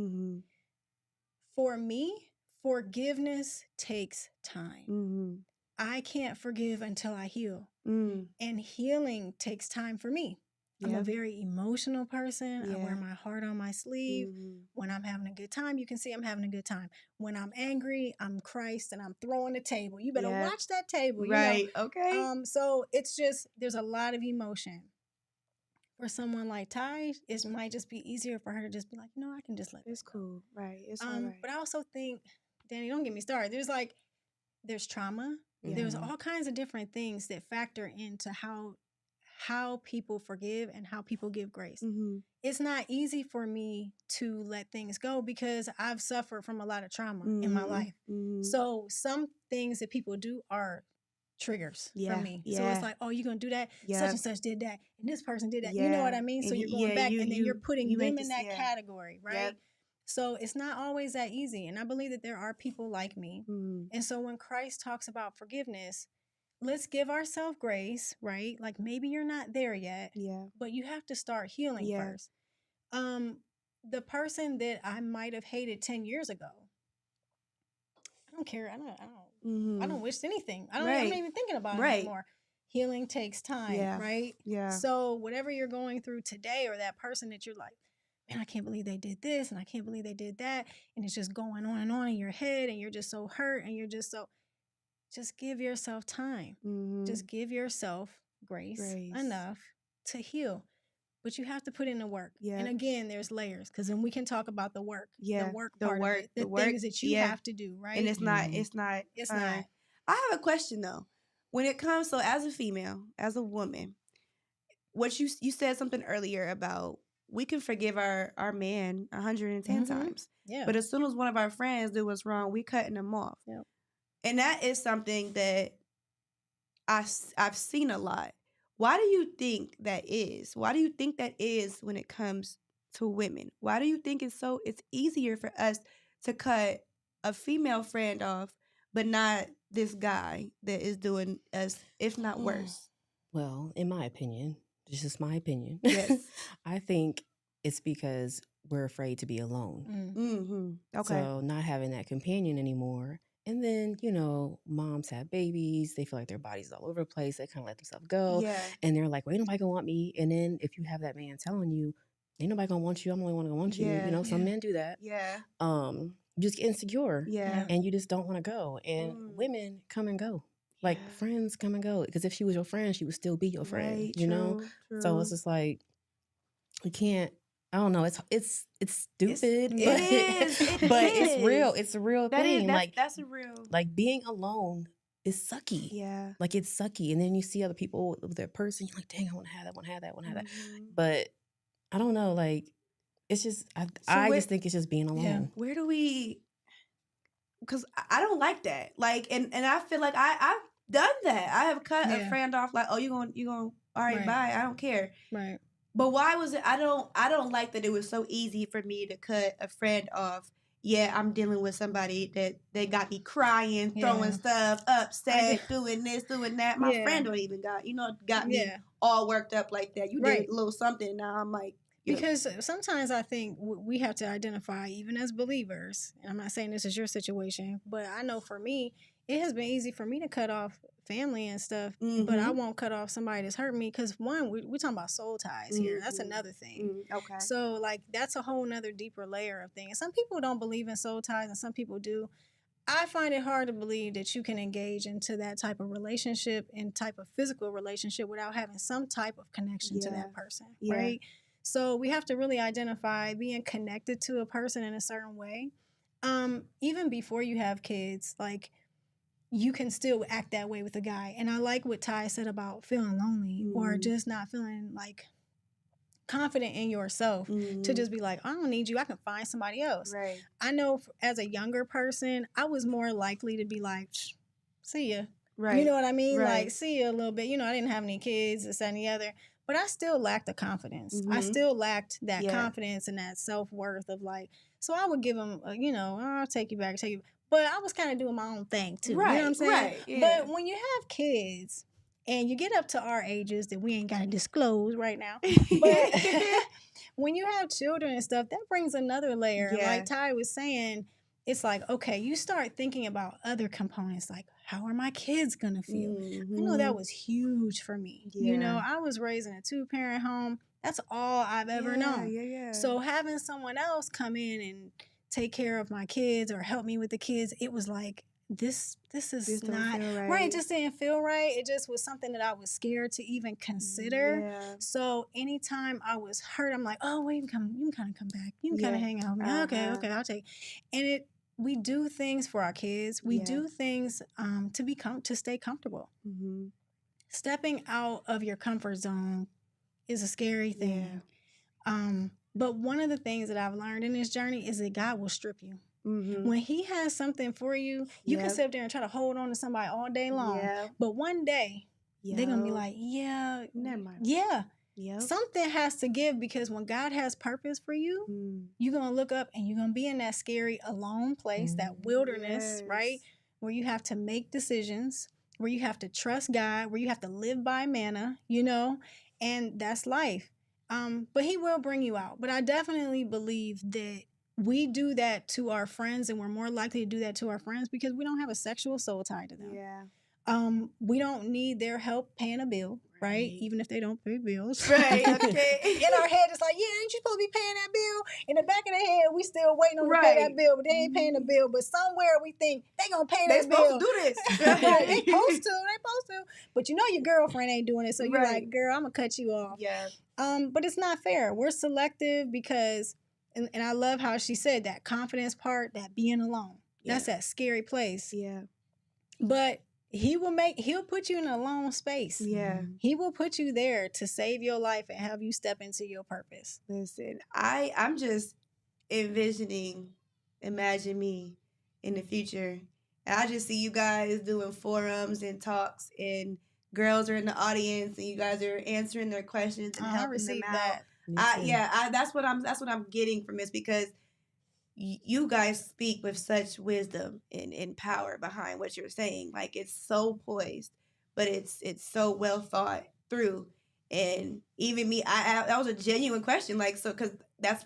For me, forgiveness takes time. I can't forgive until I heal. And healing takes time for me. I'm a very emotional person. I wear my heart on my sleeve. When I'm having a good time, you can see I'm having a good time. When I'm angry, I'm Christ and I'm throwing the table. You better watch that table. Right. Okay. So it's just, there's a lot of emotion. For someone like Ty, it might just be easier for her to just be like, I can just let it's go. Cool. Right. It's all right. But I also think, Danny, don't get me started. There's trauma. There's all kinds of different things that factor into how how people forgive and how people give grace. Mm-hmm. It's not easy for me to let things go because I've suffered from a lot of trauma in my life. Mm-hmm. So some things that people do are triggers for me. So Yeah. it's like, oh, you're going to do that? Yeah. Such and such did that. And this person did that. Yeah. You know what I mean? So And you're going back and then you're putting you them make in this- that yeah. category, right? Yep. So it's not always that easy. And I believe that there are people like me. Mm. And so when Christ talks about forgiveness, let's give ourselves grace, right? Like maybe you're not there yet, Yeah. but you have to start healing Yeah. first. The person that I might have hated 10 years ago, I don't care. I don't wish anything. I'm not even thinking about it anymore. Healing takes time, right? Yeah. So whatever you're going through today, or that person that you're like, man, I can't believe they did this and I can't believe they did that, and it's just going on and on in your head, and you're just so hurt, and you're just so. Just give yourself time. Mm-hmm. Just give yourself grace enough to heal. But you have to put in the work. Yeah. And again, there's layers, because then we can talk about the work. Yeah. The work part of it. The things that you have to do, right? And it's not. I have a question though. When it comes, so as a female, as a woman, what you said something earlier about we can forgive our man 110 times. Yeah. But as soon as one of our friends do what's wrong, we cutting them off. Yep. And that is something that I've seen a lot. Why do you think that is? Why do you think that is when it comes to women? Why do you think it's easier for us to cut a female friend off, but not this guy that is doing us, if not worse? Well, in my opinion, this is my opinion. Yes. I think it's because we're afraid to be alone. Mm-hmm. Okay. So not having that companion anymore. And then, moms have babies. They feel like their body's all over the place. They kind of let themselves go. Yeah. And they're like, well, ain't nobody going to want me. And then if you have that man telling you, ain't nobody going to want you. I'm the only one going to want you. Yeah. Some men do that. Yeah. You just get insecure. Yeah. And you just don't want to go. And women come and go. Like friends come and go. Because if she was your friend, she would still be your friend. Right, know? True. So it's just like, you can't. I don't know. It's stupid. It is. But it's real. It's a real thing. That's a real. Like being alone is sucky. Yeah. Like it's sucky. And then you see other people with their person. You're like, dang, I want to have that. I want to have that. I want to have that. But I don't know. Like it's just. I just think it's just being alone. Yeah. Where do we? Because I don't like that. Like, and I feel like I've done that. I have cut a friend off. Like, oh, you going? All right, bye. I don't care. Right. But why was it? I don't like that it was so easy for me to cut a friend off. Yeah, I'm dealing with somebody that they got me crying, throwing stuff, upset, doing this, doing that. My friend don't even got me all worked up like that. You did a little something. Now I'm like, because sometimes I think we have to identify, even as believers, and I'm not saying this is your situation, but I know for me, it has been easy for me to cut off family and stuff, but I won't cut off somebody that's hurt me because one, we're talking about soul ties here. That's another thing. Okay. So like that's a whole nother deeper layer of things. Some people don't believe in soul ties and some people do. I find it hard to believe that you can engage into that type of relationship and type of physical relationship without having some type of connection to that person, right? So we have to really identify being connected to a person in a certain way. Even before you have kids, like you can still act that way with a guy. And I like what Ty said about feeling lonely or just not feeling like confident in yourself to just be like, I don't need you. I can find somebody else. Right. I know as a younger person, I was more likely to be like, see ya. Right. You know what I mean? Right. Like, see ya a little bit. I didn't have any kids, this, that, and the other. But I still lacked the confidence. I still lacked that confidence and that self-worth of like, so I would give him, I'll take you back, But I was kind of doing my own thing too. Right, You know what I'm saying? right, yeah. But when you have kids and you get up to our ages that we ain't got to disclose right now, but when you have children and stuff, that brings another layer. Yeah. Like Ty was saying, it's like, okay, you start thinking about other components, like how are my kids going to feel? I know that was huge for me. Yeah. I was raised in a 2-parent home. That's all I've ever known. Yeah. So having someone else come in and take care of my kids or help me with the kids, it was like, this is not right. It just didn't feel right. It just was something that I was scared to even consider. Yeah. So anytime I was hurt, I'm like, oh, well, you can kind of come back. You can kind of hang out with me. Okay, I'll take. And we do things for our kids. We do things to stay comfortable. stepping out of your comfort zone is a scary thing. But one of the things that I've learned in this journey is that God will strip you. When he has something for you, you can sit there and try to hold on to somebody all day long. But one day, they're going to be like, yeah, never mind. Yeah. Something has to give, because when God has purpose for you, you're going to look up and you're going to be in that scary, alone place, that wilderness, right? Where you have to make decisions, where you have to trust God, where you have to live by manna, you know, and that's life. But he will bring you out. But I definitely believe that we do that to our friends, and we're more likely to do that to our friends because we don't have a sexual soul tied to them. We don't need their help paying a bill, right? Even if they don't pay bills. Right, okay. In our head, it's like, yeah, ain't you supposed to be paying that bill? In the back of the head, we still waiting on to pay that bill, but they ain't paying the bill. But somewhere we think they gonna pay that bill. They supposed to do this. Right, they supposed to. But you know your girlfriend ain't doing it, so you're like, girl, I'm gonna cut you off. But it's not fair. We're selective because, and I love how she said that confidence part, that being alone. That's that scary place. But he'll put you in a lone space. He will put you there to save your life and have you step into your purpose. Listen, I'm just imagine me in the future. And I just see you guys doing forums and talks, and girls are in the audience, and you guys are answering their questions and helping them out. That's what I'm getting from this, because you guys speak with such wisdom and power behind what you're saying. Like, it's so poised, but it's so well thought through. And even me, that was a genuine question. Like, so, because that's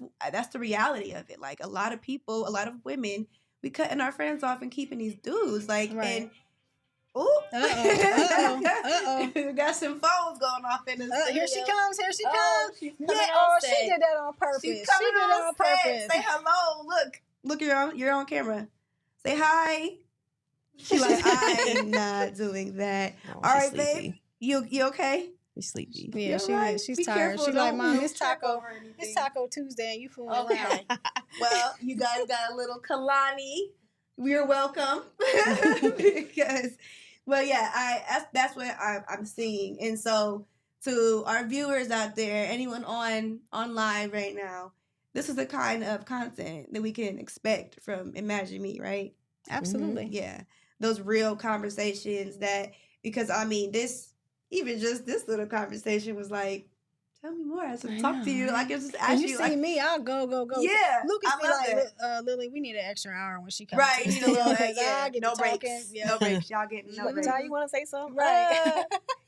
the reality of it. Like, a lot of people, a lot of women, we cutting our friends off and keeping these dudes. Like, and we got some phones going off in the studio. Here she comes. She did that on purpose. She did that on purpose. Say hello. Look, you're on camera. Say hi. She's like, I'm not doing that. All right, babe. You okay? She's sleepy. Yeah, she's tired. She's like, Mom, it's Taco Tuesday, and you fooling around. Well, you guys got a little Kalani. We're welcome. Because, well, yeah, that's what I'm seeing. And so, to our viewers out there, anyone on live right now, this is the kind of content that we can expect from Imagine Me, right? Absolutely. Yeah. Those real conversations because I mean, this little conversation was like, tell me more. I should talk to you. Like, it's just ask you. See me, I'll go. Yeah. Lucas I be love like, that. Lily, we need an extra hour when she comes. Right. You need a little bit. I get no breaks. Talking. Yeah. No breaks. Y'all getting no breaks. You want to say something? Right.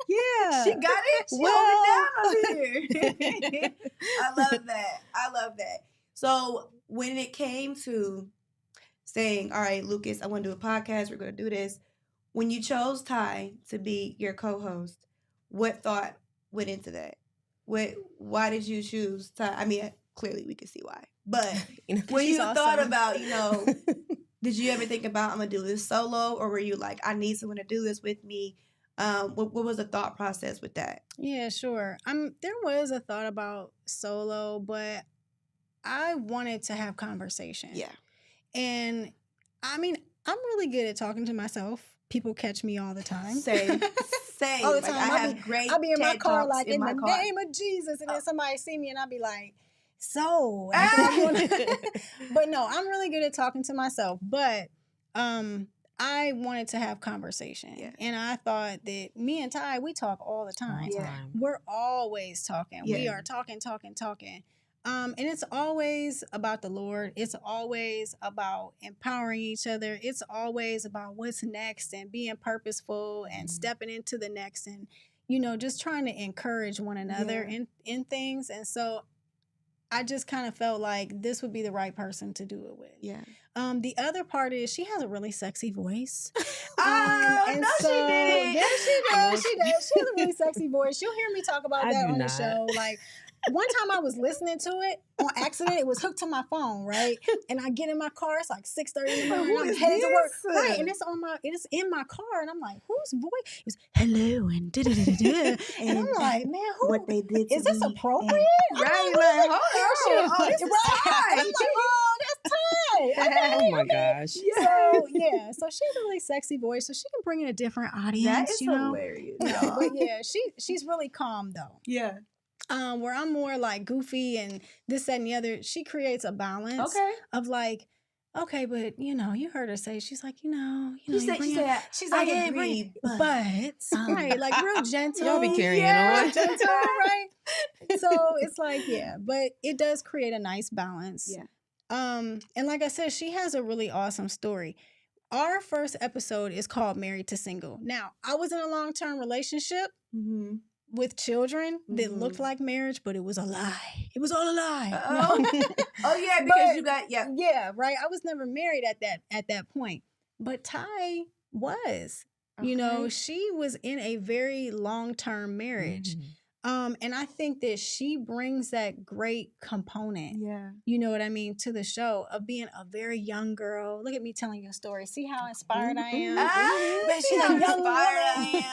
Yeah. She got it. She over down over here. I love that. So when it came to saying, all right, Lucas, I want to do a podcast. We're going to do this. When you chose Ty to be your co-host, what thought went into that? Why did you choose Ty? I mean, clearly we can see why. But when you thought about, did you ever think about, I'm going to do this solo? Or were you like, I need someone to do this with me? What was the thought process with that? Yeah, sure. There was a thought about solo, but I wanted to have conversation. Yeah. And I mean, I'm really good at talking to myself. People catch me all the time. Same. All the time. Like, I have great I'll be in my car like, in the car. name of Jesus. And then somebody see me and I'll be like, so. But no, I'm really good at talking to myself. But I wanted to have conversation. Yeah. And I thought that me and Ty, we talk all the time. We're always talking. Yeah. We are talking. And it's always about the Lord. It's always about empowering each other. It's always about what's next and being purposeful and stepping into the next and, just trying to encourage one another in things. And so I just kind of felt like this would be the right person to do it with. Yeah. The other part is she has a really sexy voice. She did. Yeah, she does. She has a really sexy voice. You'll hear me talk about that on the show. Like, one time I was listening to it on accident. It was hooked to my phone, right? And I get in my car. It's like 6:30 in the morning. I'm headed to work, right? And it's in my car, and I'm like, whose voice? It's hello and da da da da. And I'm like, man, what they did to is this me appropriate? Right? Like, this is Ty. I'm like, oh, that's Ty. Okay. Oh my gosh. So yeah, so she has a really sexy voice, so she can bring in a different audience. That is you know, hilarious. but yeah, she's really calm though. Yeah. Where I'm more like goofy and this, that, and the other. She creates a balance of like, okay, but you heard her say, she's like, she's like, I agree, but right, like real gentle. Y'all be carrying on. Gentle, right? So it's like, yeah, but it does create a nice balance. Yeah. And like I said, she has a really awesome story. Our first episode is called Married to Single. Now, I was in a long-term relationship with children that looked like marriage, but it was a lie. It was all a lie. Oh yeah, because you got yeah, right. I was never married at that point, but Ty was. She was in a very long-term marriage. And I think that she brings that great component, you know what I mean, to the show of being a very young girl. Look at me telling you a story. See how inspired I am? But she's a young woman,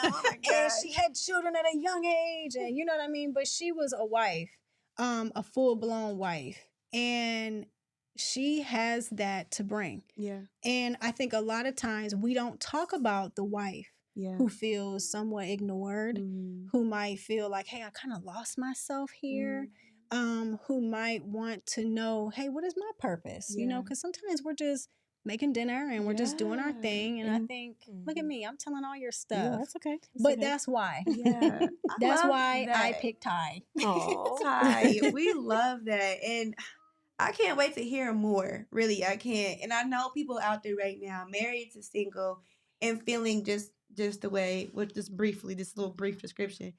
and she had children at a young age, and you know what I mean? But she was a wife, a full-blown wife, and she has that to bring. Yeah. And I think a lot of times we don't talk about the wife who feels somewhat ignored, who might feel like, hey, I kind of lost myself here, who might want to know, hey, what is my purpose? Because sometimes we're just making dinner and we're just doing our thing. And I think, look at me, I'm telling all your stuff. Yeah, that's okay. That's why. Yeah. That's why I picked Ty. Oh, Ty, we love that. And I can't wait to hear more. Really, I can't. And I know people out there right now, married to single and feeling just the way, with this little brief description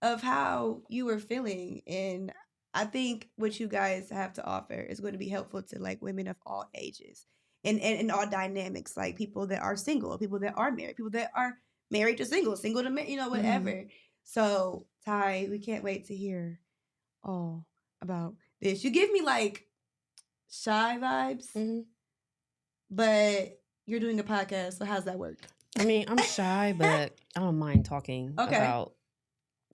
of how you were feeling. And I think what you guys have to offer is going to be helpful to like women of all ages and all dynamics, like people that are single, people that are married, people that are married to single to whatever. So Ty, we can't wait to hear all about this. You give me like shy vibes, but you're doing a podcast, so how's that work? I mean, I'm shy, but I don't mind talking about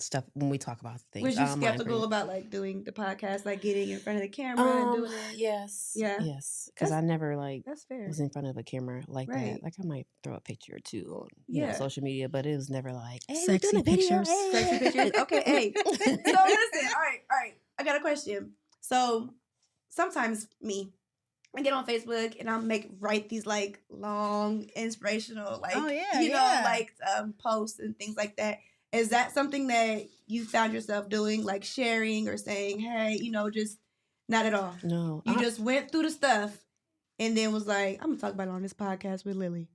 stuff when we talk about things. Was you skeptical about like doing the podcast, like getting in front of the camera and doing it? Yes. Yeah. Yes. Because I never that's fair. was in front of a camera like that. Like I might throw a picture or two on social media, but it was never like, hey, sexy pictures. Sexy pictures. Okay, hey. So listen, all right. I got a question. So sometimes I get on Facebook and I'll write these like long inspirational posts and things like that. Is that something that you found yourself doing, like sharing or saying, hey, just not at all? No. You just went through the stuff and then was like, I'm gonna talk about it on this podcast with Lilly.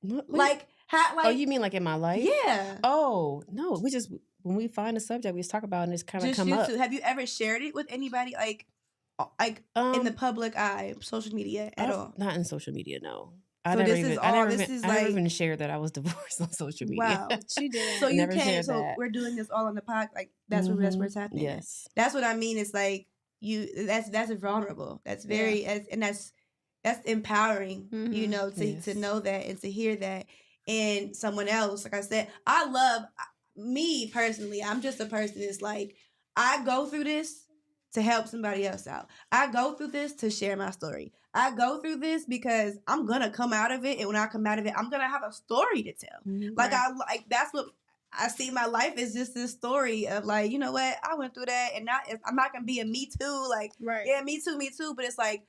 Oh, you mean like in my life? Yeah. Oh, no. We just, when we find a subject, we just talk about it and it's kind of come up. Have you ever shared it with anybody in the public eye, social media at all? Not in social media, no. I never even shared that I was divorced on social media. Wow, she did. So you can't. So we're doing this all on the podcast. Like that's where it's happening. Yes, that's what I mean. It's like that's vulnerable. That's very and that's empowering. To know that and to hear that. And someone else, like I said, I love me personally. I'm just a person that's like, I go through this to help somebody else out. I go through this to share my story. I go through this because I'm gonna come out of it, and when I come out of it, I'm gonna have a story to tell. That's what I see. My life is just this story of like, you know what, I went through that, and I'm not gonna be a me too. Like, yeah, me too. But it's like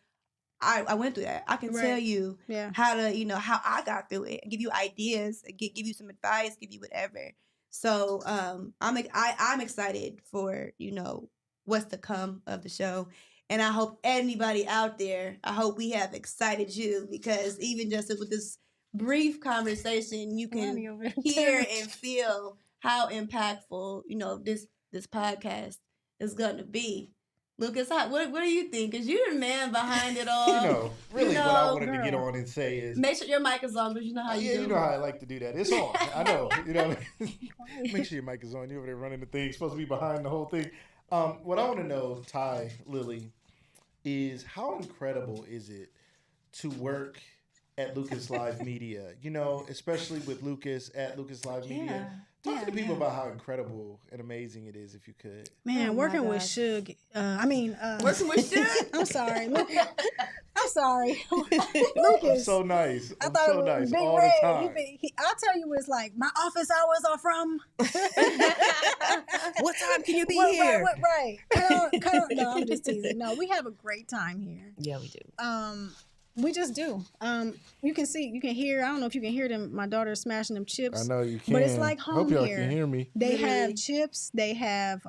I went through that. I can tell you how to, how I got through it, and give you ideas, give you some advice, give you whatever. So I'm excited for what's to come of the show. And I hope anybody out there, I hope we have excited you, because even just with this brief conversation, you can hear and feel how impactful, this podcast is going to be. Lucas, what do you think? Because you're the man behind it all. What I wanted to get on and say is... Make sure your mic is on, because you know how you do. Yeah, you know how I like to do that. It's on. I know. Make sure your mic is on. You're over there running the thing. You're supposed to be behind the whole thing. What I want to know, Ty, Lilly, is how incredible is it to work at Lucas Live Media? Especially with Lucas at Lucas Live Media. Talk to people about how incredible and amazing it is, if you could. Man, working with Suge. Working with Suge? I'm sorry. I'm sorry. Lucas. I'm so nice. I I'm thought so it was nice Big all Red. the time. I'll tell you, it's like my office hours are from. What time can you be Right, here? Right. Cut on. No, I'm just teasing. No, we have a great time here. Yeah, we do. We just do. You can hear. I don't know if you can hear them. My daughter's smashing them chips. I know you can. But it's like home Hope y'all here. can hear me. They have chips. They have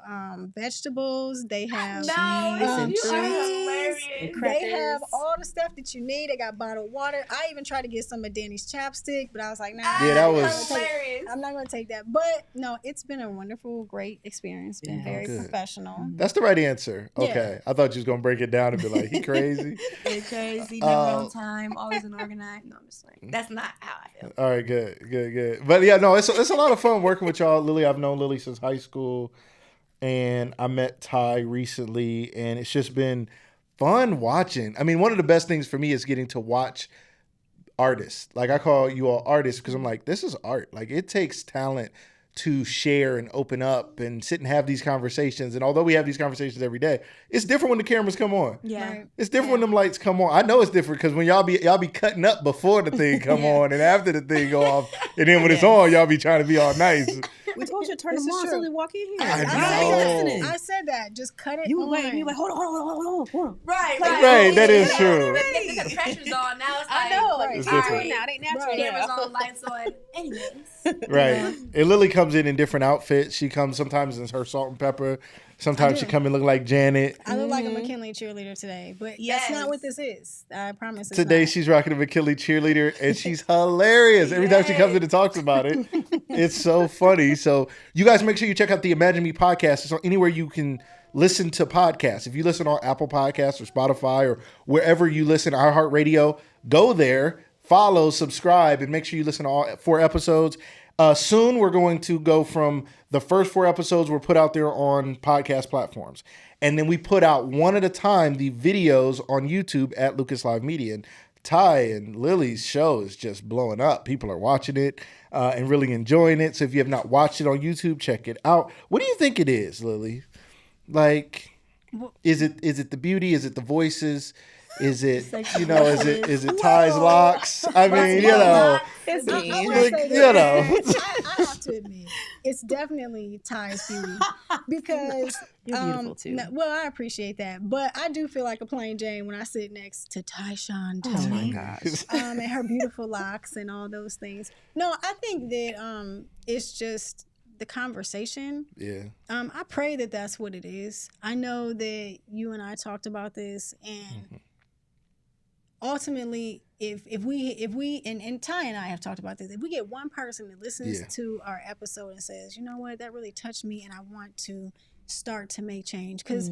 vegetables. They have and cheese. and They have all the stuff that you need. They got bottled water. I even tried to get some of Danny's chapstick, but I was like, nah. Yeah, that was hilarious. I'm not going to take that. But no, it's been a wonderful, great experience. Been very good. professional. That's the right answer. Okay. I thought you was gonna break it down and be like, he crazy. They're crazy, never on time, always unorganized. No, I'm just like, that's not how I feel. All right, good. But yeah, no, it's a lot of fun working with y'all. Lily, I've known Lily since high school, and I met Ty recently, and it's just been fun watching. I mean, one of the best things for me is getting to watch artists. Like, I call you all artists because I'm like, this is art. Like, it takes talent to share and open up and sit and have these conversations. And although we have these conversations every day, it's different when the cameras come on. Yeah. Right. It's different when them lights come on. I know it's different because when y'all be cutting up before the thing come on and after the thing go off, and then when it's on, y'all be trying to be all nice. We told you to turn This them is on true. so they walk in here. I know. I said that. Just cut it You on. were like, hold on. Right. Right, that is true. The pressure's on. Now it's like, I know. Right. It's all different. right, Now they natural. cameras on, lights on. Anyways. Right. And Lily comes in different outfits. She comes sometimes in her salt and pepper. Sometimes she come in looking like Janet. I look like a McKinley cheerleader today, but that's not what this is. I promise. It's Today not. she's rocking a McKinley cheerleader, and she's hilarious. Every time she comes in and talks about it, it's so funny. So you guys make sure you check out the Imagine Me podcast. It's on anywhere you can listen to podcasts. If you listen on Apple Podcasts or Spotify or wherever you listen, iHeartRadio, go there, follow, subscribe, and make sure you listen to all 4 episodes. Soon we're going to go from the first 4 episodes were put out there on podcast platforms. And then we put out one at a time the videos on YouTube at Lucas Live Media. And Ty and Lily's show is just blowing up. People are watching it and really enjoying it. So if you have not watched it on YouTube, check it out. What do you think it is, Lily? Like, is it the beauty? Is it the voices? Is it, is it Ty's locks? I mean, It's I me. wanna say this. I have to admit, it's definitely Ty's beauty because You're beautiful too. well, I appreciate that, but I do feel like a plain Jane when I sit next to Tyshaune, Oh my Toney, gosh. and her beautiful locks and all those things. No, I think that it's just the conversation. Yeah. I pray that that's what it is. I know that you and I talked about this, and ultimately, if we and Ty and I have talked about this, if we get one person that listens to our episode and says, you know what, that really touched me, and I want to start to make change, because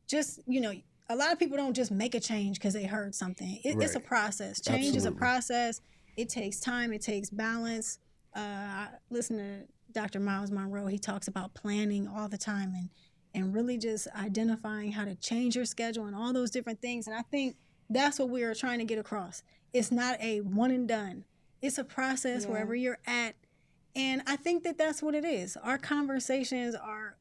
just a lot of people don't just make a change because they heard something. It's a process. Change is a process. It takes time. It takes balance. I listen to Dr. Miles Monroe. He talks about planning all the time and really just identifying how to change your schedule and all those different things. And I think that's what we are trying to get across. It's not a one and done. It's a process wherever you're at. And I think that that's what it is. Our conversations are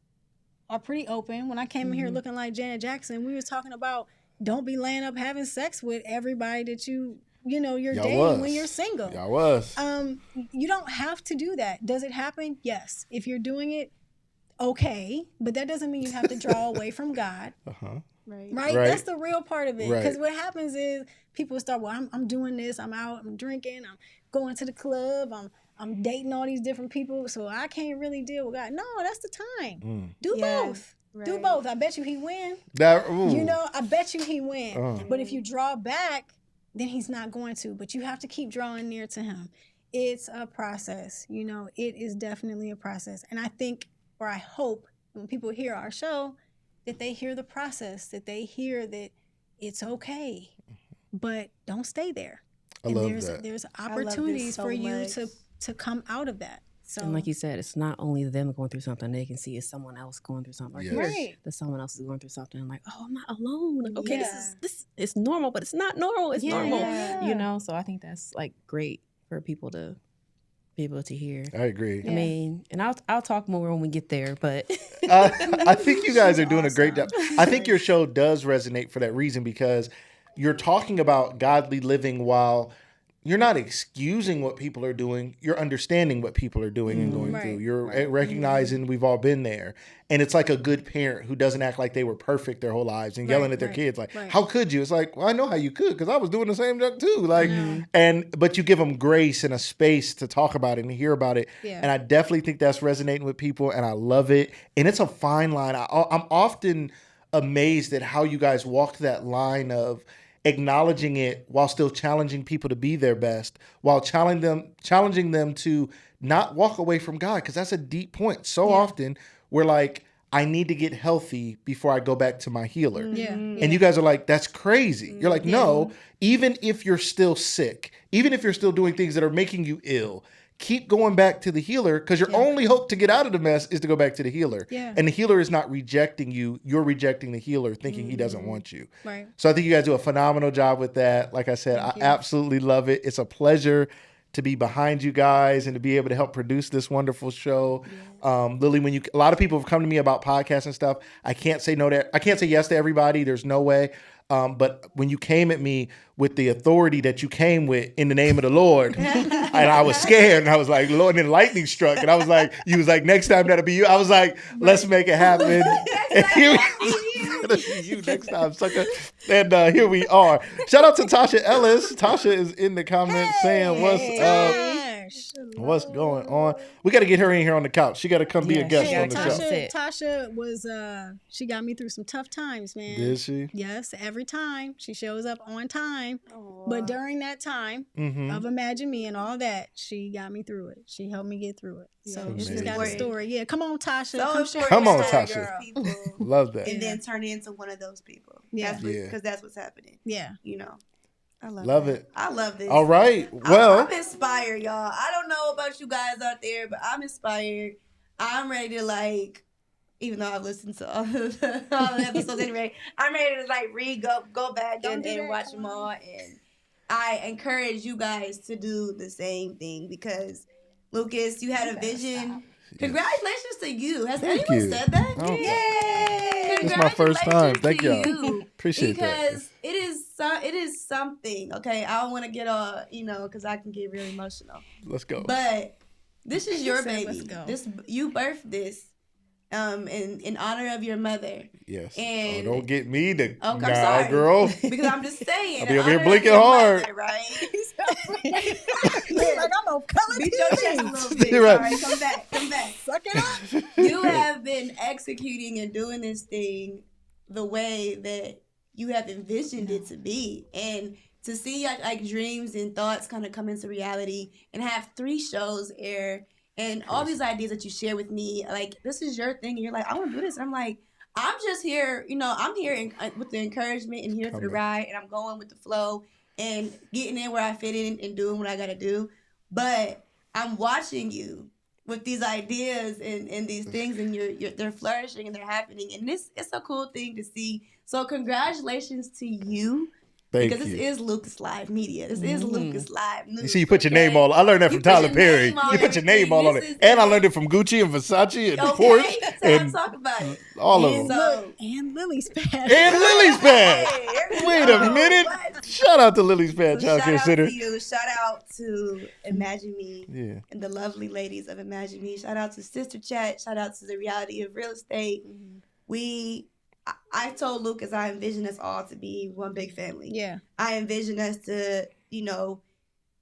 pretty open. When I came in here looking like Janet Jackson, we was talking about don't be laying up having sex with everybody that you're dating when you're single. Y'all was. You don't have to do that. Does it happen? Yes. If you're doing it, okay. But that doesn't mean you have to draw away from God. Right? That's the real part of it. Because what happens is people start, well, I'm doing this. I'm out. I'm drinking. I'm going to the club. I'm dating all these different people. So I can't really deal with God. No, that's the time. Do both. Right. Do both. I bet you he win. I bet you he win. But if you draw back, then he's not going to. But you have to keep drawing near to him. It's a process. It is definitely a process. And I think, or I hope, when people hear our show, that they hear the process, that they hear that it's okay, but don't stay there. There's opportunities for you to come out of that. So, and like you said, it's not only them going through something. They can see it's someone else going through something. Like, that someone else is going through something. I'm like, oh, I'm not alone. Like, okay, this is normal, but it's not normal. It's normal. So I think that's like great for people to be able to hear. I agree. I mean, and I'll talk more when we get there, but I think you guys are doing a great job. I think your show does resonate for that reason because you're talking about godly living while you're not excusing what people are doing. You're understanding what people are doing and going through. You're recognizing we've all been there. And it's like a good parent who doesn't act like they were perfect their whole lives and yelling at their kids like, how could you? It's like, well, I know how you could because I was doing the same thing too. Like, but you give them grace and a space to talk about it and hear about it. Yeah. And I definitely think that's resonating with people and I love it. And it's a fine line. I'm often amazed at how you guys walk that line of acknowledging it while still challenging people to be their best, while challenging them to not walk away from God, because that's a deep point. So often we're like, I need to get healthy before I go back to my healer. And you guys are like, that's crazy. You're like, no, even if you're still sick, even if you're still doing things that are making you ill, keep going back to the healer because your only hope to get out of the mess is to go back to the healer. And the healer is not rejecting you. You're rejecting the healer thinking he doesn't want you. So I think you guys do a phenomenal job with that. Like I said, I absolutely love it. It's a pleasure to be behind you guys and to be able to help produce this wonderful show. Lily, a lot of people have come to me about podcasts and stuff. I can't say yes to everybody. There's no way. But when you came at me with the authority that you came with in the name of the Lord, and I was scared, and I was like, Lord, and then lightning struck, and I was like, you was like, next time that'll be you. I was like, let's make it happen. And here you next time, sucker. And here we are. Shout out to Tasha Ellis. Tasha is in the comments saying, what's up? What's going on? We got to get her in here on the couch. She got to come be a guest on the show. Tasha was, she got me through some tough times, man. Did she? Yes, every time. She shows up on time. But during that time of Imagine Me and all that, she got me through it. She helped me get through it. So she's got a story. Yeah, come on, Tasha. Come on, Tasha. Love that. And then turn into one of those people. Yeah. Because that's what's happening. Yeah. You know. I love it. I love this. All right. Well, I'm inspired, y'all. I don't know about you guys out there, but I'm inspired. I'm ready to even though I've listened to all the episodes anyway, I'm ready to go back and watch them all. And I encourage you guys to do the same thing because Lucas, you had a vision. Congratulations to you. Has anyone said that? Oh. Yay! This is my first time. Thank y'all. Appreciate that. Because it is something. Okay, I don't want to get all because I can get really emotional. Let's go. But this is your baby. Let's go. You birthed this. In honor of your mother. Yes. And don't get me to I'm sorry, girl. Because I'm just saying. I'll be over here blinking hard. Mother, right? Like I'm gonna color beat your chest a little bit. You're right. All right, come back. Suck it up. You have been executing and doing this thing the way that you have envisioned it to be, and to see like dreams and thoughts kind of come into reality, and have 3 shows air. And all these ideas that you share with me, like, this is your thing. And you're like, I want to do this. And I'm like, I'm just here, I'm here with the encouragement and here for the ride. And I'm going with the flow and getting in where I fit in and doing what I got to do. But I'm watching you with these ideas and these things, and they're flourishing and they're happening. And it's a cool thing to see. So congratulations to you. Because this is Lucas Live Media. This is Lucas Live News. You see, you put your name all. I learned that from Tyler Perry. You put your name all on it, and I learned it from Gucci and Versace and Porsche. And talk about it. All of them. And Lily's pad. And Lily's pad. Wait a minute. Shout out to Lily's pad Child Care Center. Shout out to you. Shout out to Imagine Me and the lovely ladies of Imagine Me. Shout out to Sister Chat. Shout out to the Reality of Real Estate. I told Lucas I envision us all to be one big family. Yeah. I envision us to,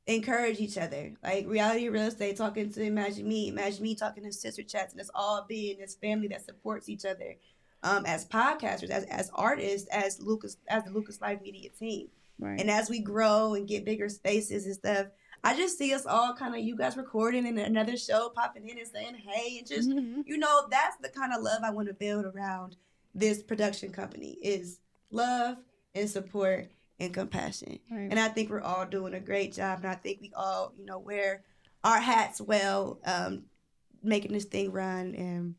encourage each other. Like Reality of Real Estate talking to Imagine Me talking to Sister Chats, and us all being this family that supports each other as podcasters, as artists, as the Lucas Live Media team. Right. And as we grow and get bigger spaces and stuff, I just see us all kind of, you guys recording and another show popping in and saying, hey, and just, that's the kind of love I want to build around this production company, is love and support and compassion. Right. And I think we're all doing a great job. And I think we all, wear our hats well, making this thing run. And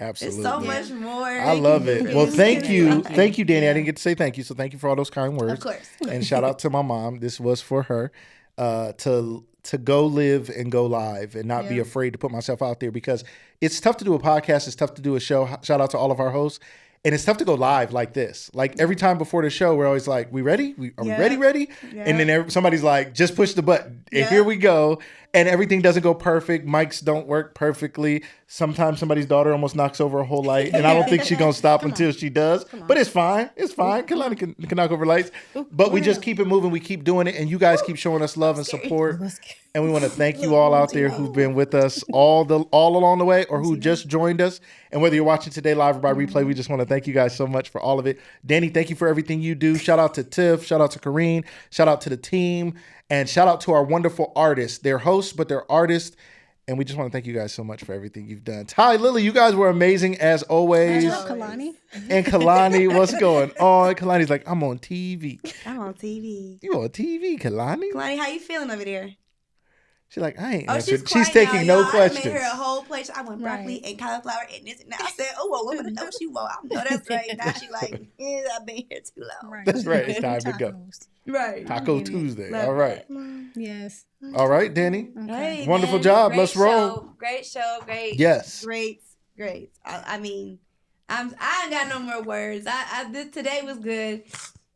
absolutely, it's so much more. I love it. Well, thank you. Thank you, Danny. I didn't get to say thank you. So thank you for all those kind words. Of course. And shout out to my mom. This was for her to to go live and go live and not be afraid to put myself out there, because it's tough to do a podcast. It's tough to do a show. Shout out to all of our hosts. And it's tough to go live like this. Like every time before the show, we're always like, we ready? Are we ready? Yeah. And then somebody's like, just push the button. And here we go. And everything doesn't go perfect. Mics don't work perfectly. Sometimes somebody's daughter almost knocks over a whole light. And I don't think she's going to stop until she does. But it's fine. It's fine. Kalani can knock over lights. But we just keep it moving. We keep doing it. And you guys keep showing us love and support. And we want to thank you all out there who've been with us all along the way, or who just joined us. And whether you're watching today live or by replay, we just want to thank you guys so much for all of it. Danny, thank you for everything you do. Shout out to Tiff. Shout out to Kareen. Shout out to the team. And shout out to our wonderful artists. They're hosts, but they're artists. And we just want to thank you guys so much for everything you've done. Ty, Lily, you guys were amazing as always. Kalani. And Kalani, what's going on? Kalani's like, I'm on TV. I'm on TV. You on TV, Kalani? Kalani, how you feeling over there? She's like, I ain't answered. She's taking no questions. I made her a whole plate. I want broccoli and cauliflower and this and that. I said, oh, well, woman, know what you want. I know that's right. Now she like, I've been here too long. Right. That's right. It's time to go. Right. Taco Tuesday. All right. Yes. All right, Danny. Okay. Hey, wonderful job. Let's roll. Great show. Great. Yes. Great. I mean, I ain't got no more words. Today was good.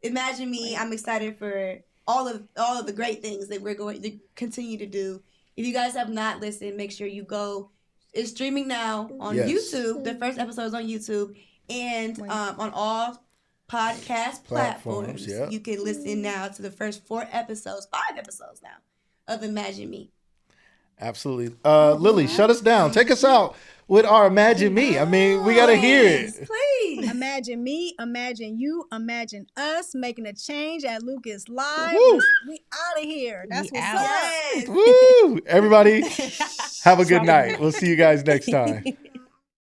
Imagine me. I'm excited for all of the great things that we're going to continue to do. If you guys have not listened, make sure you go. It's streaming now on YouTube. The first episode is on YouTube and on all podcast platforms. Yeah. You can listen now to the first 5 episodes now of Imagine Me. Absolutely. Lily, shut us down. Take us out with our Imagine Me. I mean, we got to hear it. Please. Imagine me, imagine you, imagine us making a change at Lucas Live. Woo. We out of here. That's what's Yes. up. Woo! Everybody, have a good night. We'll see you guys next time.